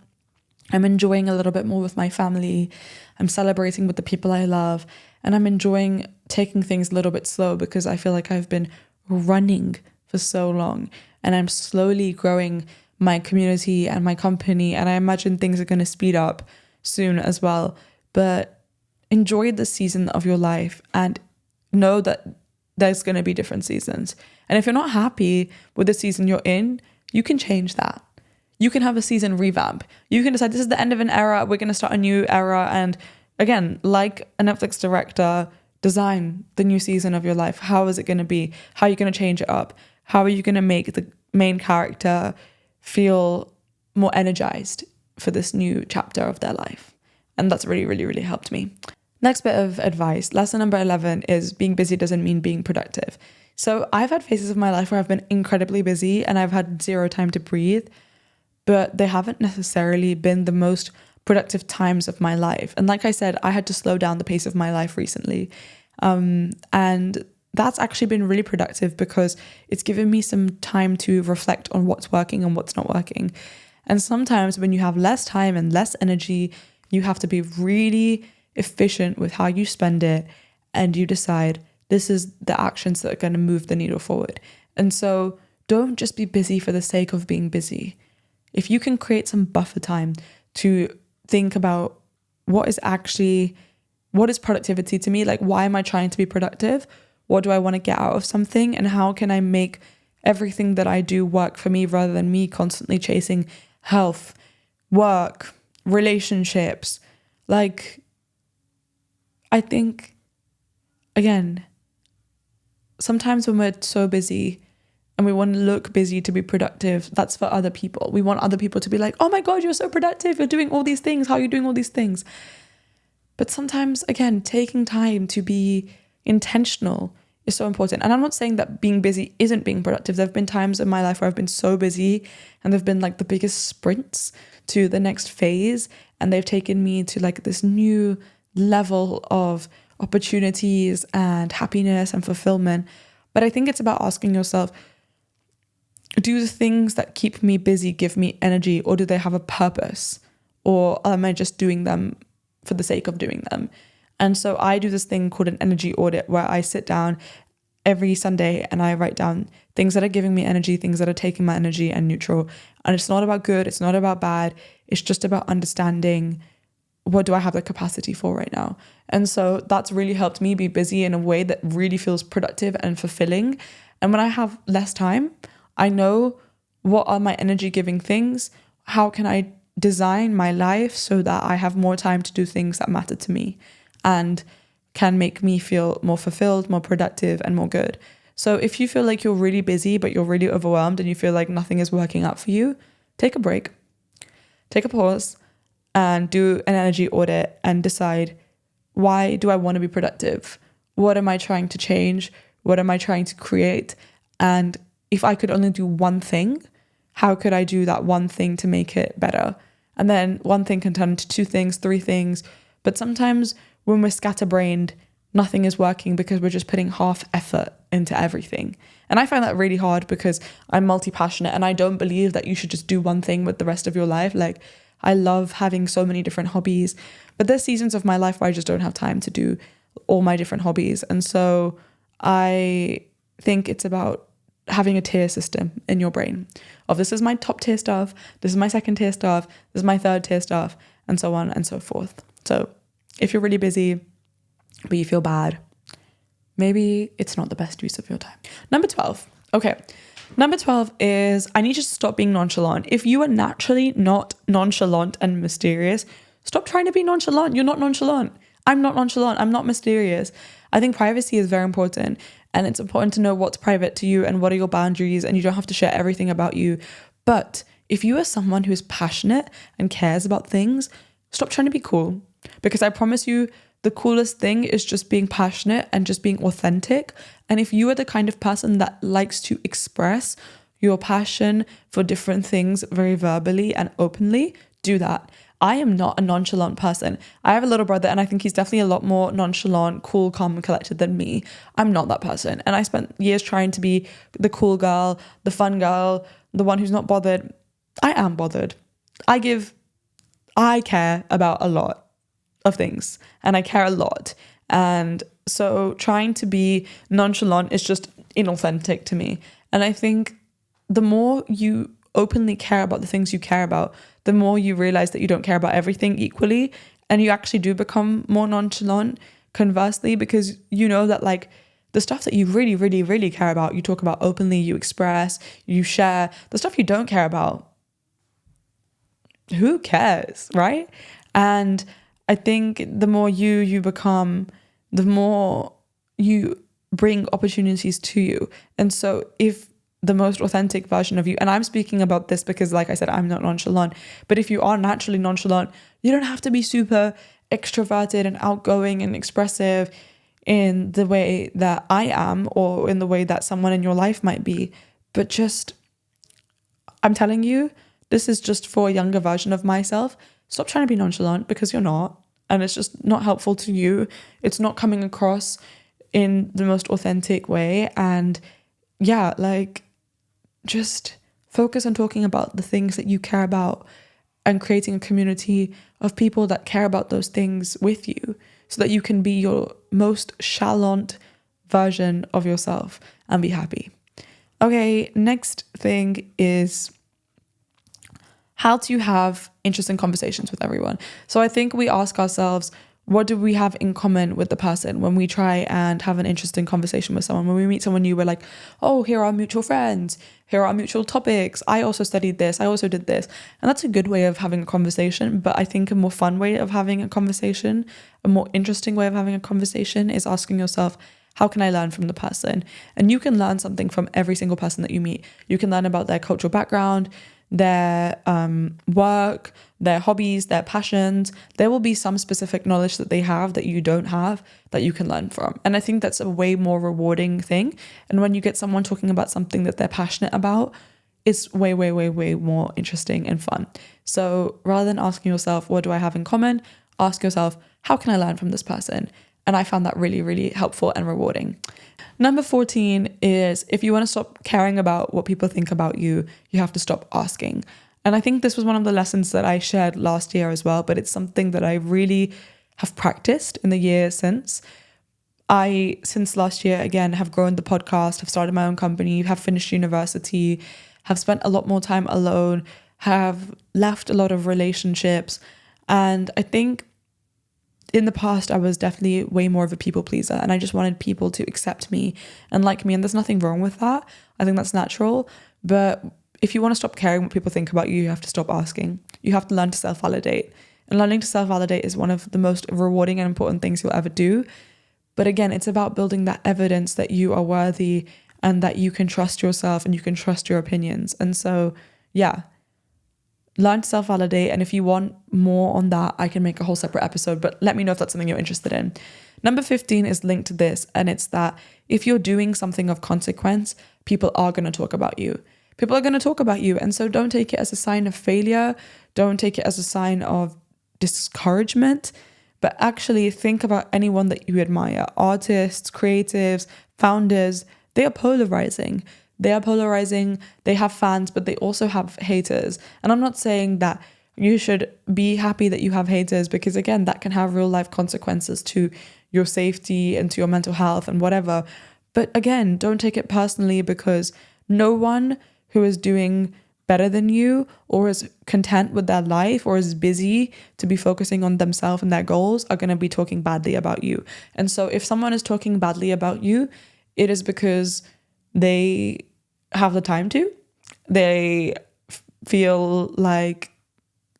I'm enjoying a little bit more with my family. I'm celebrating with the people I love. And I'm enjoying taking things a little bit slow, because I feel like I've been running for so long. And I'm slowly growing my community and my company. And I imagine things are going to speed up soon as well. But enjoy the season of your life and know that there's going to be different seasons. And if you're not happy with the season you're in, you can change that. You can have a season revamp. You can decide this is the end of an era. We're going to start a new era. And again, like a Netflix director, design the new season of your life. How is it going to be? How are you going to change it up? How are you going to make the main character feel more energized for this new chapter of their life? And that's really, really, really helped me. Next bit of advice, lesson number 11 is being busy doesn't mean being productive. So I've had phases of my life where I've been incredibly busy and I've had zero time to breathe, but they haven't necessarily been the most productive times of my life. And like I said, I had to slow down the pace of my life recently. And that's actually been really productive because it's given me some time to reflect on what's working and what's not working. And sometimes when you have less time and less energy, you have to be really efficient with how you spend it, and you decide this is the actions that are going to move the needle forward. And so don't just be busy for the sake of being busy. If you can create some buffer time to think about what is productivity to me? Like, why am I trying to be productive? What do I want to get out of something? And how can I make everything that I do work for me rather than me constantly chasing health, work, relationships? Like, I think, again, sometimes when we're so busy and we want to look busy to be productive, that's for other people. We want other people to be like, oh my God, you're so productive. You're doing all these things. How are you doing all these things? But sometimes, again, taking time to be intentional is so important. And I'm not saying that being busy isn't being productive. There have been times in my life where I've been so busy and they've been like the biggest sprints to the next phase. And they've taken me to like this new level of opportunities and happiness and fulfillment. But I think it's about asking yourself, do the things that keep me busy give me energy, or do they have a purpose? Or am I just doing them for the sake of doing them? And so I do this thing called an energy audit, where I sit down every Sunday and I write down things that are giving me energy, things that are taking my energy, and neutral. And it's not about good, it's not about bad. It's just about understanding, what do I have the capacity for right now? And so that's really helped me be busy in a way that really feels productive and fulfilling. And when I have less time, I know what are my energy giving things. How can I design my life so that I have more time to do things that matter to me and can make me feel more fulfilled, more productive, and more good. So if you feel like you're really busy, but you're really overwhelmed and you feel like nothing is working out for you, take a break, take a pause, and do an energy audit and decide, why do I want to be productive? What am I trying to change? What am I trying to create? And if I could only do one thing, how could I do that one thing to make it better? And then one thing can turn into 2 things, 3 things. But sometimes when we're scatterbrained, nothing is working because we're just putting half effort into everything. And I find that really hard because I'm multi-passionate and I don't believe that you should just do one thing with the rest of your life. Like, I love having so many different hobbies, but there's seasons of my life where I just don't have time to do all my different hobbies. And so I think it's about having a tier system in your brain of, this is my top tier stuff, this is my second tier stuff, this is my third tier stuff, and so on and so forth. So if you're really busy but you feel bad, maybe it's not the best use of your time. Number 12. Okay. Number 12 is, I need you to stop being nonchalant. If you are naturally not nonchalant and mysterious, stop trying to be nonchalant. You're not nonchalant. I'm not nonchalant. I'm not mysterious. I think privacy is very important, and it's important to know what's private to you and what are your boundaries, and you don't have to share everything about you. But if you are someone who is passionate and cares about things, stop trying to be cool, because I promise you, the coolest thing is just being passionate and just being authentic. And if you are the kind of person that likes to express your passion for different things very verbally and openly, do that. I am not a nonchalant person. I have a little brother and I think he's definitely a lot more nonchalant, cool, calm, and collected than me. I'm not that person. And I spent years trying to be the cool girl, the fun girl, the one who's not bothered. I am bothered. I care about a lot of things and I care a lot. And so trying to be nonchalant is just inauthentic to me. And I think the more you openly care about the things you care about, the more you realize that you don't care about everything equally, and you actually do become more nonchalant conversely, because you know that like the stuff that you really, really, really care about, you talk about openly, you express, you share. The stuff you don't care about, who cares, right? And I think the more you become, the more you bring opportunities to you. And so if the most authentic version of you, and I'm speaking about this because like I said, I'm not nonchalant, but if you are naturally nonchalant, you don't have to be super extroverted and outgoing and expressive in the way that I am, or in the way that someone in your life might be. But just, I'm telling you, this is just for a younger version of myself. Stop trying to be nonchalant, because you're not. And it's just not helpful to you. It's not coming across in the most authentic way. And yeah, like, just focus on talking about the things that you care about and creating a community of people that care about those things with you, so that you can be your most chalant version of yourself and be happy. Okay, next thing is how to have interesting conversations with everyone. So I think we ask ourselves, what do we have in common with the person when we try and have an interesting conversation with someone? When we meet someone new, we're like, oh, here are our mutual friends. Here are our mutual topics. I also studied this. I also did this. And that's a good way of having a conversation. But I think a more fun way of having a conversation, a more interesting way of having a conversation, is asking yourself, how can I learn from the person? And you can learn something from every single person that you meet. You can learn about their cultural background, their work, their hobbies, their passions. There will be some specific knowledge that they have that you don't have that you can learn from. And I think that's a way more rewarding thing. And when you get someone talking about something that they're passionate about, it's way, way, way, way more interesting and fun. So rather than asking yourself, what do I have in common? Ask yourself, how can I learn from this person? And I found that really, really helpful and rewarding. Number 14 is, if you want to stop caring about what people think about you, you have to stop asking. And I think this was one of the lessons that I shared last year as well, but it's something that I really have practiced in the year since. Since last year, again, have grown the podcast, have started my own company, have finished university, have spent a lot more time alone, have left a lot of relationships. And I think in the past, I was definitely way more of a people pleaser, and I just wanted people to accept me and like me. And there's nothing wrong with that. I think that's natural. But if you want to stop caring what people think about you, you have to stop asking. You have to learn to self-validate. And learning to self-validate is one of the most rewarding and important things you'll ever do. But again, it's about building that evidence that you are worthy and that you can trust yourself and you can trust your opinions. And so, yeah, learn to self-validate. And if you want more on that, I can make a whole separate episode, but let me know if that's something you're interested in. Number 15 is linked to this. And it's that if you're doing something of consequence, people are going to talk about you. People are going to talk about you. And so don't take it as a sign of failure. Don't take it as a sign of discouragement, but actually think about anyone that you admire. Artists, creatives, founders, they are polarizing. They have fans, but they also have haters. And I'm not saying that you should be happy that you have haters, because again, that can have real life consequences to your safety and to your mental health and whatever. But again, don't take it personally, because no one who is doing better than you or is content with their life or is busy to be focusing on themselves and their goals are going to be talking badly about you. And so if someone is talking badly about you, it is because they have the time to. They feel like,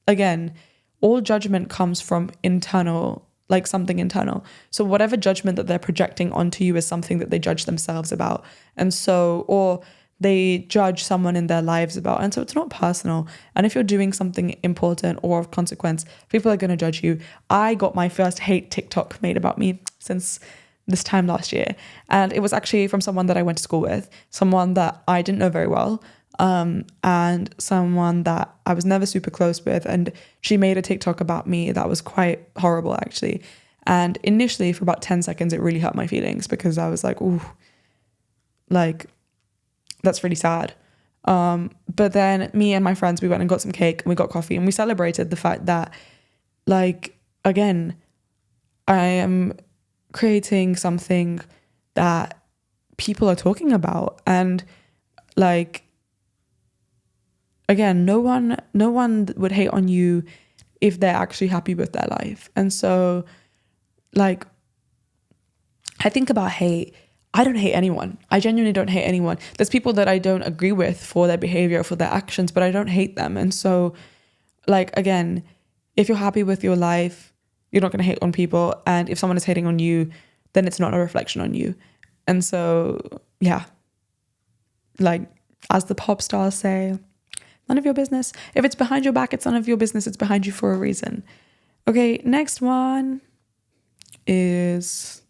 again, all judgment comes from internal, like something internal. So whatever judgment that they're projecting onto you is something that they judge themselves about. And so, or they judge someone in their lives about. And so it's not personal. And if you're doing something important or of consequence, people are going to judge you. I got my first hate TikTok made about me since this time last year. And it was actually from someone that I went to school with, someone that I didn't know very well, and someone that I was never super close with. And she made a TikTok about me that was quite horrible, actually. And initially, for about 10 seconds, it really hurt my feelings, because I was like, ooh, like, that's really sad. But then me and my friends, we went and got some cake and we got coffee and we celebrated the fact that, like, again, I am creating something that people are talking about. And like, again, no one would hate on you if they're actually happy with their life. And so, like, I think about hate. I don't hate anyone. I genuinely don't hate anyone. There's people that I don't agree with for their behavior, for their actions, but I don't hate them. And so, like, again, if you're happy with your life, you're not going to hate on people. And if someone is hating on you, then it's not a reflection on you. And so, yeah, like, as the pop stars say, none of your business. If it's behind your back, it's none of your business. It's behind you for a reason. Okay, next one is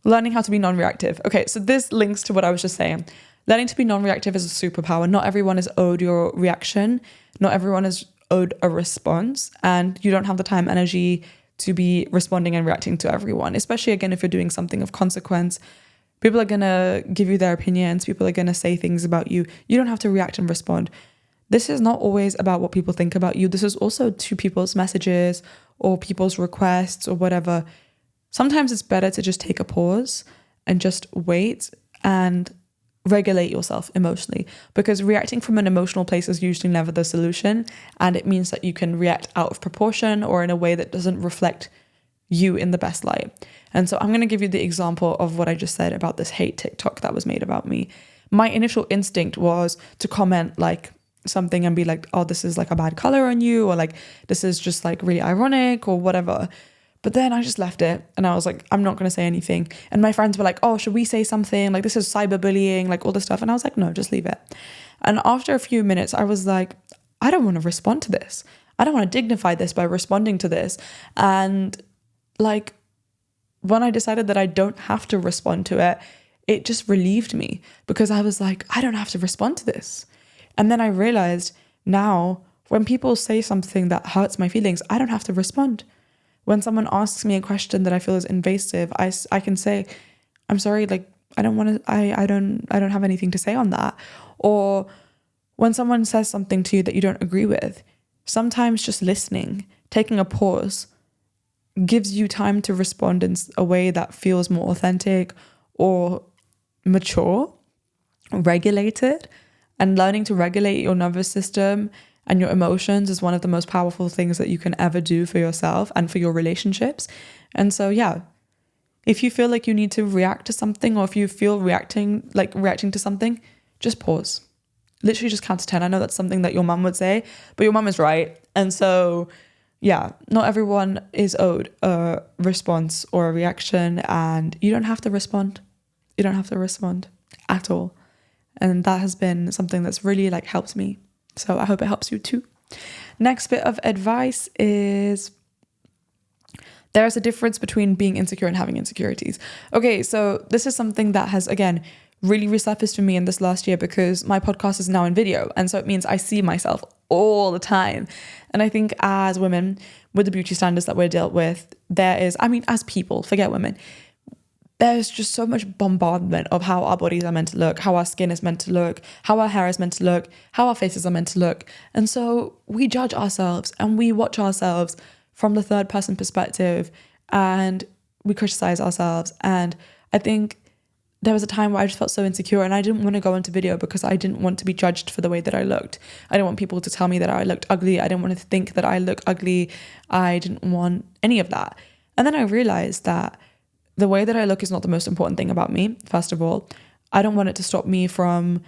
learning how to be non-reactive. Okay, so this links to what I was just saying. Learning to be non-reactive is a superpower. Not everyone is owed your reaction. Not everyone is owed a response. And you don't have the time, energy to be responding and reacting to everyone. Especially, again, if you're doing something of consequence. People are going to give you their opinions. People are going to say things about you. You don't have to react and respond. This is not always about what people think about you. This is also to people's messages or people's requests or whatever. Sometimes it's better to just take a pause and just wait and regulate yourself emotionally, because reacting from an emotional place is usually never the solution. And it means that you can react out of proportion or in a way that doesn't reflect you in the best light. And so I'm going to give you the example of what I just said about this hate TikTok that was made about me. My initial instinct was to comment like something and be like, oh, this is like a bad color on you, or like, this is just like really ironic or whatever. But then I just left it and I was like, I'm not going to say anything. And my friends were like, oh, should we say something? Like, this is cyberbullying, like all this stuff. And I was like, no, just leave it. And after a few minutes, I was like, I don't want to respond to this. I don't want to dignify this by responding to this. And like, when I decided that I don't have to respond to it, it just relieved me, because I was like, I don't have to respond to this. And then I realized now, when people say something that hurts my feelings, I don't have to respond. When someone asks me a question that I feel is invasive, I can say, I'm sorry, like, I don't have anything to say on that. Or when someone says something to you that you don't agree with, sometimes just listening, taking a pause, gives you time to respond in a way that feels more authentic or mature, regulated. And learning to regulate your nervous system and your emotions is one of the most powerful things that you can ever do for yourself and for your relationships. And so, yeah, if you feel like you need to react to something, or if you feel reacting to something, just pause. Literally just count to 10. I know that's something that your mum would say, but your mum is right. And so, yeah, not everyone is owed a response or a reaction, and you don't have to respond. You don't have to respond at all. And that has been something that's really like helped me. So I hope it helps you too. Next bit of advice is, there is a difference between being insecure and having insecurities. Okay, so this is something that has, again, really resurfaced for me in this last year, because my podcast is now in video. And so it means I see myself all the time. And I think as women, with the beauty standards that we're dealt with, as people, forget women, there's just so much bombardment of how our bodies are meant to look, how our skin is meant to look, how our hair is meant to look, how our faces are meant to look. And so we judge ourselves and we watch ourselves from the third person perspective, and we criticize ourselves. And I think there was a time where I just felt so insecure, and I didn't want to go into video because I didn't want to be judged for the way that I looked. I didn't want people to tell me that I looked ugly. I didn't want to think that I look ugly. I didn't want any of that. And then I realized that the way that I look is not the most important thing about me. First of all, I don't want it to stop me from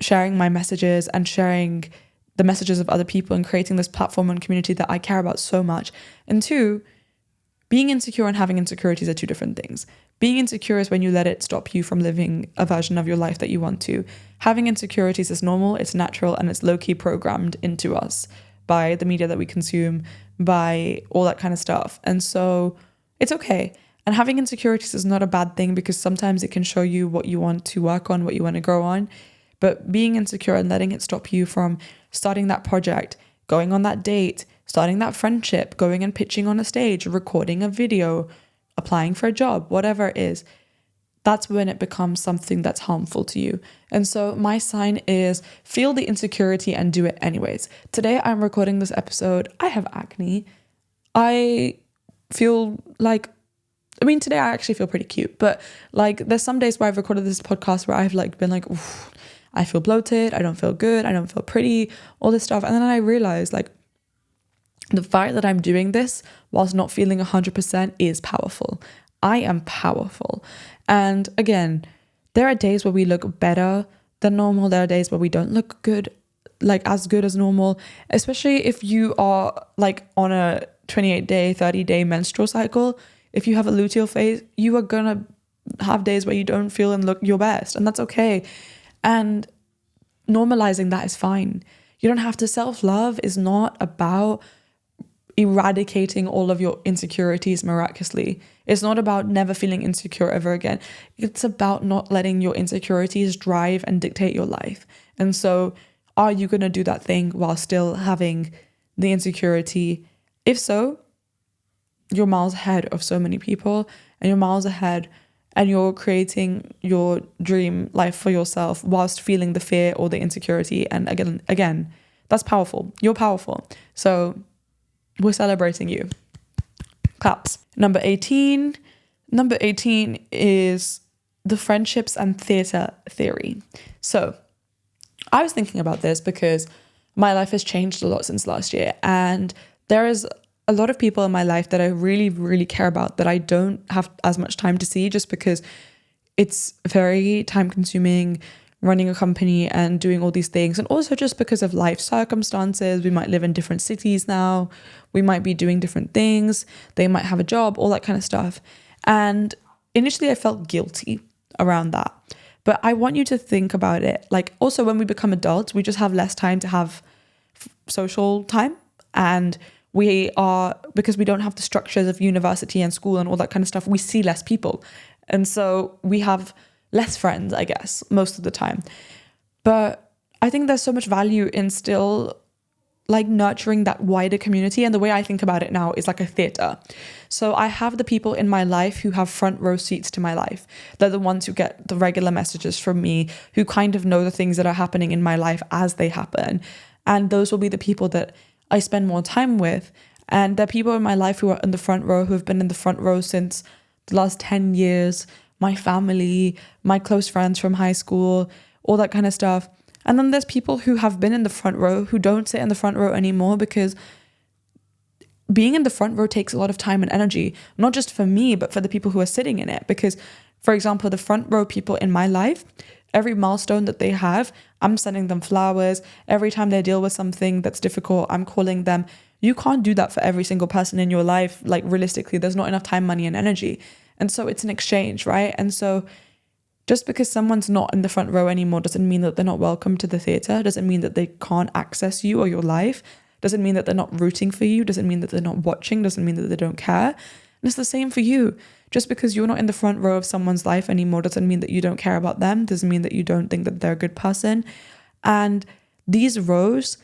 sharing my messages and sharing the messages of other people and creating this platform and community that I care about so much. And two, being insecure and having insecurities are two different things. Being insecure is when you let it stop you from living a version of your life that you want to. Having insecurities is normal, it's natural, and it's low-key programmed into us by the media that we consume, by all that kind of stuff. And so it's okay. And having insecurities is not a bad thing, because sometimes it can show you what you want to work on, what you want to grow on. But being insecure and letting it stop you from starting that project, going on that date, starting that friendship, going and pitching on a stage, recording a video, applying for a job, whatever it is, that's when it becomes something that's harmful to you. And so my sign is feel the insecurity and do it anyways. Today I'm recording this episode. I have acne. I feel like, today I actually feel pretty cute, but like there's some days where I've recorded this podcast where I've like been like, oof, I feel bloated, I don't feel good, I don't feel pretty, all this stuff. And then I realized like the fact that I'm doing this whilst not feeling 100% is powerful. I am powerful. And again, there are days where we look better than normal. There are days where we don't look good, like as good as normal, especially if you are like on a 28-day, 30-day menstrual cycle. If you have a luteal phase, you are going to have days where you don't feel and look your best, and that's okay. And normalizing that is fine. You don't have to. Self-love is not about eradicating all of your insecurities miraculously. It's not about never feeling insecure ever again. It's about not letting your insecurities drive and dictate your life. And so are you going to do that thing while still having the insecurity? If so, you're miles ahead of so many people, and you're miles ahead, and you're creating your dream life for yourself whilst feeling the fear or the insecurity. And again, that's powerful. You're powerful. So we're celebrating you. Claps. Number 18 is the friendships and theatre theory. So I was thinking about this because my life has changed a lot since last year, and there is a lot of people in my life that I really, really care about that I don't have as much time to see, just because it's very time consuming, running a company and doing all these things. And also just because of life circumstances, we might live in different cities now, we might be doing different things, they might have a job, all that kind of stuff. And initially I felt guilty around that. But I want you to think about it. Like, also when we become adults, we just have less time to have social time. And because we don't have the structures of university and school and all that kind of stuff, we see less people. And so we have less friends, I guess, most of the time. But I think there's so much value in still like nurturing that wider community. And the way I think about it now is like a theater. So I have the people in my life who have front row seats to my life. They're the ones who get the regular messages from me, who kind of know the things that are happening in my life as they happen. And those will be the people that I spend more time with. And there are people in my life who are in the front row, who have been in the front row since the last 10 years, my family, my close friends from high school, all that kind of stuff. And then there's people who have been in the front row who don't sit in the front row anymore, because being in the front row takes a lot of time and energy, not just for me, but for the people who are sitting in it. Because, for example, the front row people in my life, every milestone that they have, I'm sending them flowers. Every time they deal with something that's difficult, I'm calling them. You can't do that for every single person in your life. Like, realistically, there's not enough time, money, and energy. And so it's an exchange, right? And so just because someone's not in the front row anymore doesn't mean that they're not welcome to the theater, doesn't mean that they can't access you or your life, doesn't mean that they're not rooting for you, doesn't mean that they're not watching, doesn't mean that they don't care. And it's the same for you. Just because you're not in the front row of someone's life anymore doesn't mean that you don't care about them, doesn't mean that you don't think that they're a good person. And these rows,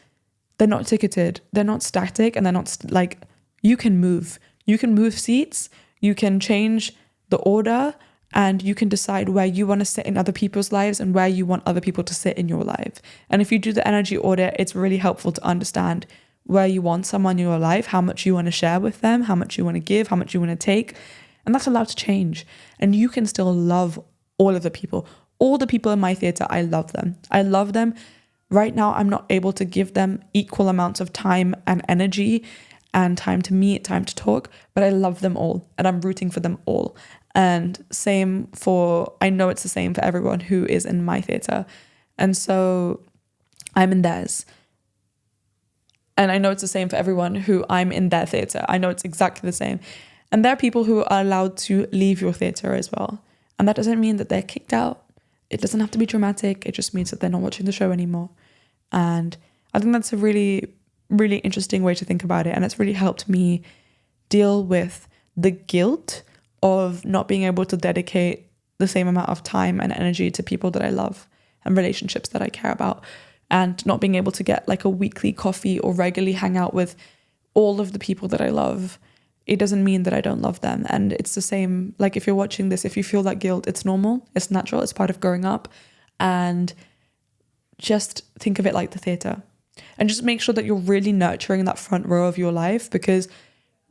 they're not ticketed, they're not static, and they're not like, you can move seats, you can change the order, and you can decide where you want to sit in other people's lives and where you want other people to sit in your life. And if you do the energy audit, it's really helpful to understand where you want someone in your life, how much you want to share with them, how much you want to give, how much you want to take. And that's allowed to change. And you can still love all of the people. All the people in my theater, I love them. I love them. Right now, I'm not able to give them equal amounts of time and energy and time to meet, time to talk, but I love them all and I'm rooting for them all. And I know it's the same for everyone who is in my theater. And so I'm in theirs. And I know it's the same for everyone who I'm in their theater. I know it's exactly the same. And there are people who are allowed to leave your theater as well. And that doesn't mean that they're kicked out. It doesn't have to be dramatic. It just means that they're not watching the show anymore. And I think that's a really, really interesting way to think about it. And it's really helped me deal with the guilt of not being able to dedicate the same amount of time and energy to people that I love and relationships that I care about, and not being able to get like a weekly coffee or regularly hang out with all of the people that I love. It doesn't mean that I don't love them. And it's the same, like if you're watching this, if you feel that guilt, it's normal, it's natural, it's part of growing up. And just think of it like the theater. And just make sure that you're really nurturing that front row of your life, because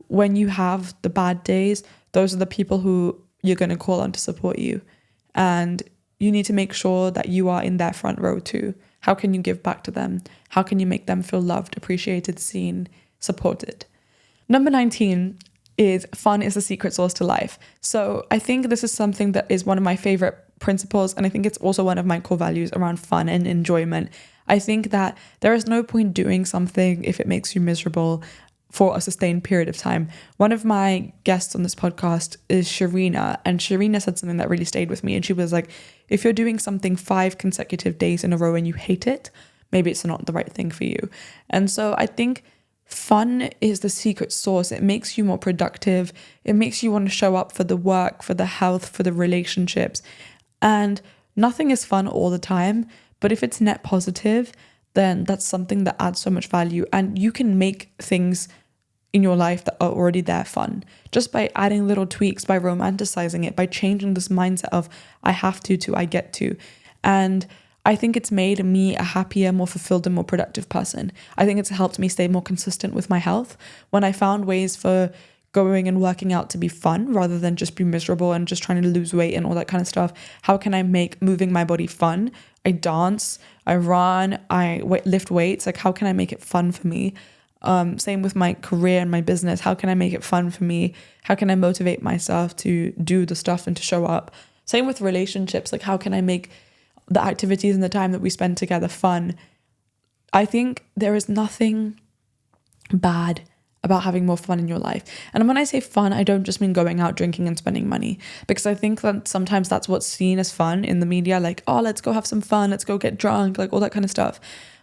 when you have the bad days, those are the people who you're going to call on to support you. And you need to make sure that you are in their front row too. How can you give back to them? How can you make them feel loved, appreciated, seen, supported? Number 19 is fun is the secret sauce to life. So I think this is something that is one of my favorite principles. And I think it's also one of my core values around fun and enjoyment. I think that there is no point doing something if it makes you miserable for a sustained period of time. One of my guests on this podcast is Sharina, and Sharina said something that really stayed with me. And she was like, if you're doing something 5 consecutive days in a row and you hate it, maybe it's not the right thing for you. And so I think fun is the secret sauce. It makes you more productive. It makes you want to show up for the work, for the health, for the relationships. And nothing is fun all the time, but if it's net positive, then that's something that adds so much value. And you can make things in your life that are already there fun, just by adding little tweaks, by romanticizing it, by changing this mindset of I have to I get to. And I think it's made me a happier, more fulfilled and more productive person. I think it's helped me stay more consistent with my health. When I found ways for going and working out to be fun rather than just be miserable and just trying to lose weight and all that kind of stuff, how can I make moving my body fun? I dance, I run, I lift weights. Like, how can I make it fun for me? Same with my career and my business. How can I make it fun for me? How can I motivate myself to do the stuff and to show up? Same with relationships. Like, how can I make the activities and the time that we spend together fun. I think there is nothing bad about having more fun in your life. And when I say fun, I don't just mean going out drinking and spending money, because I think that sometimes that's what's seen as fun in the media, like, oh, let's go have some fun, let's go get drunk, like all that kind of stuff.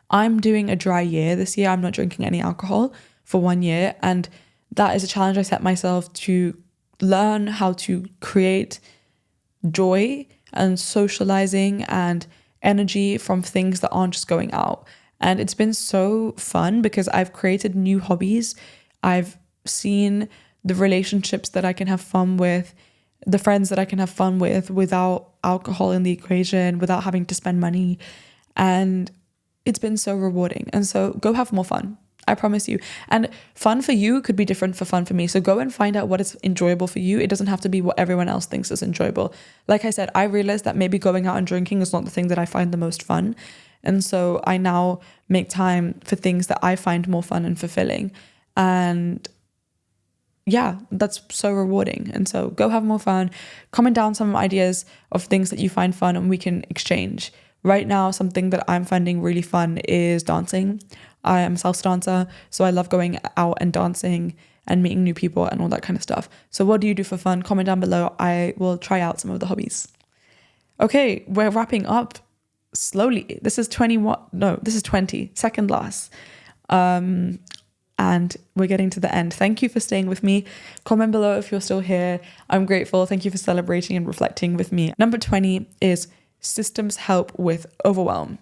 I'm doing a dry year this year. I'm not drinking any alcohol for 1 year, and that is a challenge I set myself to learn how to create joy and socializing and energy from things that aren't just going out. And it's been so fun because I've created new hobbies. I've seen the relationships that I can have fun with, the friends that I can have fun with without alcohol in the equation, without having to spend money. And it's been so rewarding. And so go have more fun. I promise you. And fun for you could be different for fun for me. So go and find out what is enjoyable for you. It doesn't have to be what everyone else thinks is enjoyable. Like I said, I realized that maybe going out and drinking is not the thing that I find the most fun. And so I now make time for things that I find more fun and fulfilling. And yeah, that's so rewarding. And so go have more fun. Comment down some ideas of things that you find fun and we can exchange. Right now, something that I'm finding really fun is dancing. I am a salsa dancer, so I love going out and dancing and meeting new people and all that kind of stuff. So what do you do for fun? Comment down below. I will try out some of the hobbies. Okay, we're wrapping up slowly. This is 20, second last. And we're getting to the end. Thank you for staying with me. Comment below if you're still here. I'm grateful. Thank you for celebrating and reflecting with me. Number 20 is systems help with overwhelm.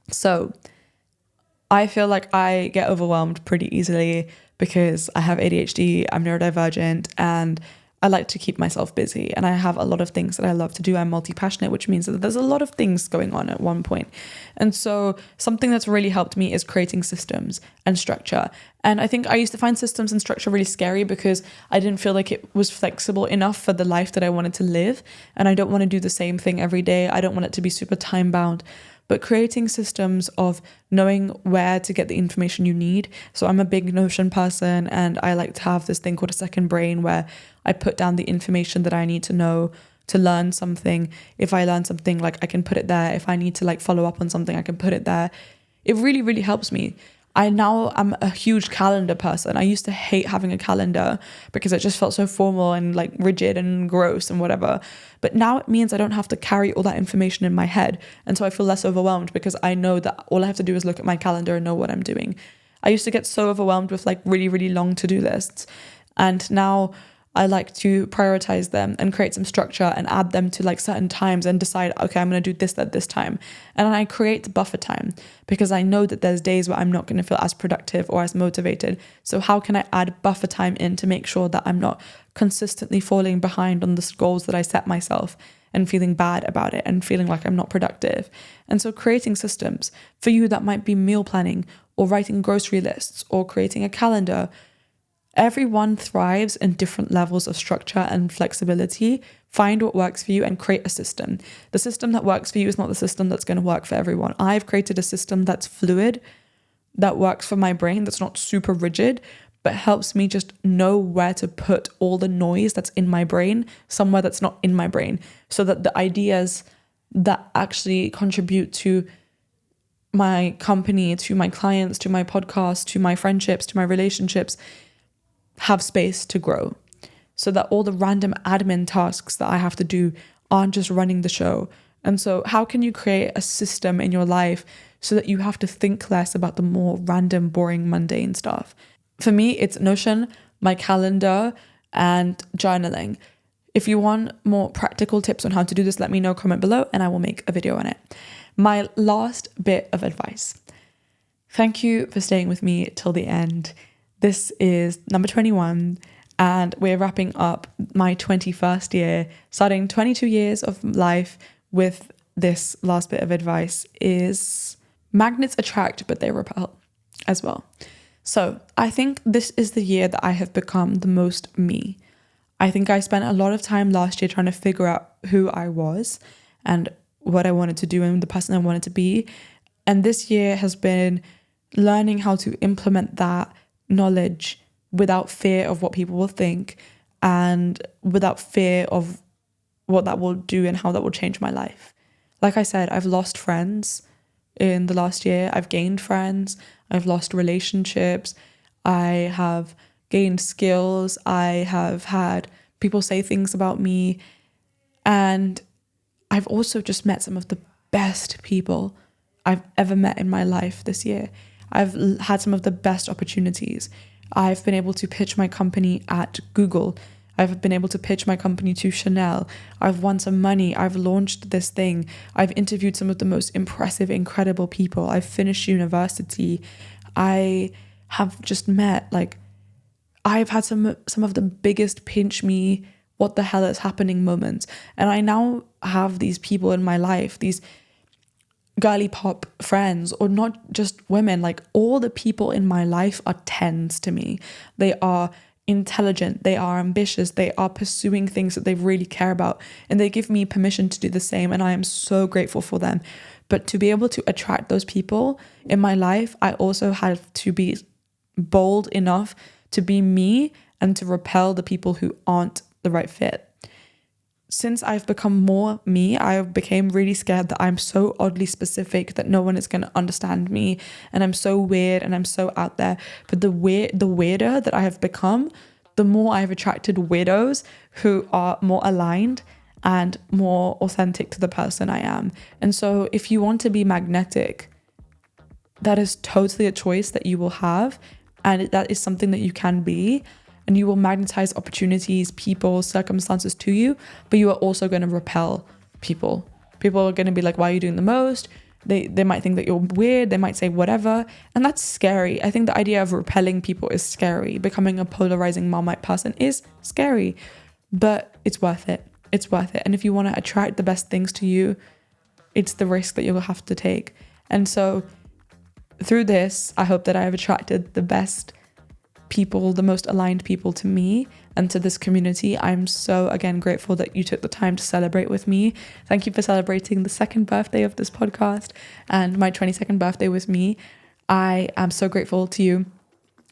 So I feel like I get overwhelmed pretty easily because I have ADHD, I'm neurodivergent, and I like to keep myself busy. And I have a lot of things that I love to do. I'm multi-passionate, which means that there's a lot of things going on at one point. And so something that's really helped me is creating systems and structure. And I think I used to find systems and structure really scary because I didn't feel like it was flexible enough for the life that I wanted to live. And I don't want to do the same thing every day. I don't want it to be super time bound. But creating systems of knowing where to get the information you need. So I'm a big Notion person, and I like to have this thing called a second brain where I put down the information that I need to know to learn something. If I learn something, like, I can put it there. If I need to like follow up on something, I can put it there. It really, really helps me. I'm a huge calendar person. I used to hate having a calendar because it just felt so formal and like rigid and gross and whatever. But now it means I don't have to carry all that information in my head. And so I feel less overwhelmed because I know that all I have to do is look at my calendar and know what I'm doing. I used to get so overwhelmed with like really, really long to-do lists. And now I like to prioritize them and create some structure and add them to like certain times and decide, okay, I'm going to do this at this time. And I create buffer time because I know that there's days where I'm not going to feel as productive or as motivated. So how can I add buffer time in to make sure that I'm not consistently falling behind on the goals that I set myself and feeling bad about it and feeling like I'm not productive? And so creating systems for you, that might be meal planning or writing grocery lists or creating a calendar. Everyone thrives in different levels of structure and flexibility. Find what works for you and create a system. The system that works for you is not the system that's going to work for everyone. I've created a system that's fluid, that works for my brain, that's not super rigid, but helps me just know where to put all the noise that's in my brain somewhere that's not in my brain, so that the ideas that actually contribute to my company, to my clients, to my podcast, to my friendships, to my relationships have space to grow, so that all the random admin tasks that I have to do aren't just running the show. And so how can you create a system in your life so that you have to think less about the more random, boring, mundane stuff? For me, it's Notion, my calendar, and journaling. If you want more practical tips on how to do this, let me know, comment below, and I will make a video on it. My last bit of advice. Thank you for staying with me till the end. This is number 21, and we're wrapping up my 21st year, starting 22 years of life with this last bit of advice is magnets attract, but they repel as well. So I think this is the year that I have become the most me. I think I spent a lot of time last year trying to figure out who I was and what I wanted to do and the person I wanted to be. And this year has been learning how to implement that knowledge without fear of what people will think and without fear of what that will do and how that will change my life. Like I said, I've lost friends in the last year. I've gained friends. I've lost relationships. I have gained skills. I have had people say things about me. And I've also just met some of the best people I've ever met in my life this year. I've had some of the best opportunities. I've been able to pitch my company at Google. I've been able to pitch my company to Chanel. I've won some money. I've launched this thing. I've interviewed some of the most impressive, incredible people. I've finished university. I have just met, like, I've had some of the biggest pinch me, what the hell is happening moments. And I now have these people in my life, these girly pop friends, or not just women, like all the people in my life are tens to me. They are intelligent, they are ambitious, they are pursuing things that they really care about, and they give me permission to do the same, and I am so grateful for them. But to be able to attract those people in my life, I also have to be bold enough to be me and to repel the people who aren't the right fit. Since I've become more me, I became really scared that I'm so oddly specific that no one is going to understand me, and I'm so weird and I'm so out there. But the weirder that I have become, the more I've attracted weirdos who are more aligned and more authentic to the person I am. And so if you want to be magnetic, that is totally a choice that you will have, and that is something that you can be. And you will magnetize opportunities, people, circumstances to you, but you are also going to repel people. People are going to be like, why are you doing the most? They might think that you're weird. They might say whatever. And that's scary. I think the idea of repelling people is scary. Becoming a polarizing Marmite person is scary, but it's worth it. It's worth it. And if you want to attract the best things to you, it's the risk that you'll have to take. And so through this, I hope that I have attracted the best people, the most aligned people to me and to this community. I'm so, again, grateful that you took the time to celebrate with me. Thank you for celebrating the second birthday of this podcast and my 22nd birthday with me. I am so grateful to you.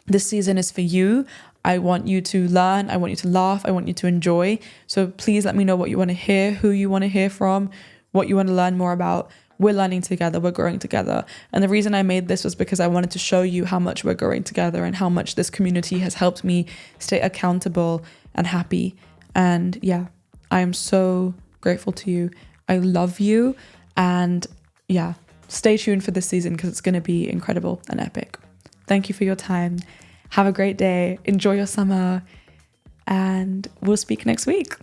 This season is for you. I want you to learn. I want you to laugh. I want you to enjoy. So please let me know what you want to hear, who you want to hear from, what you want to learn more about. We're learning together, we're growing together. And the reason I made this was because I wanted to show you how much we're growing together and how much this community has helped me stay accountable and happy. And yeah, I am so grateful to you. I love you. And yeah, stay tuned for this season because it's going to be incredible and epic. Thank you for your time. Have a great day. Enjoy your summer. And we'll speak next week.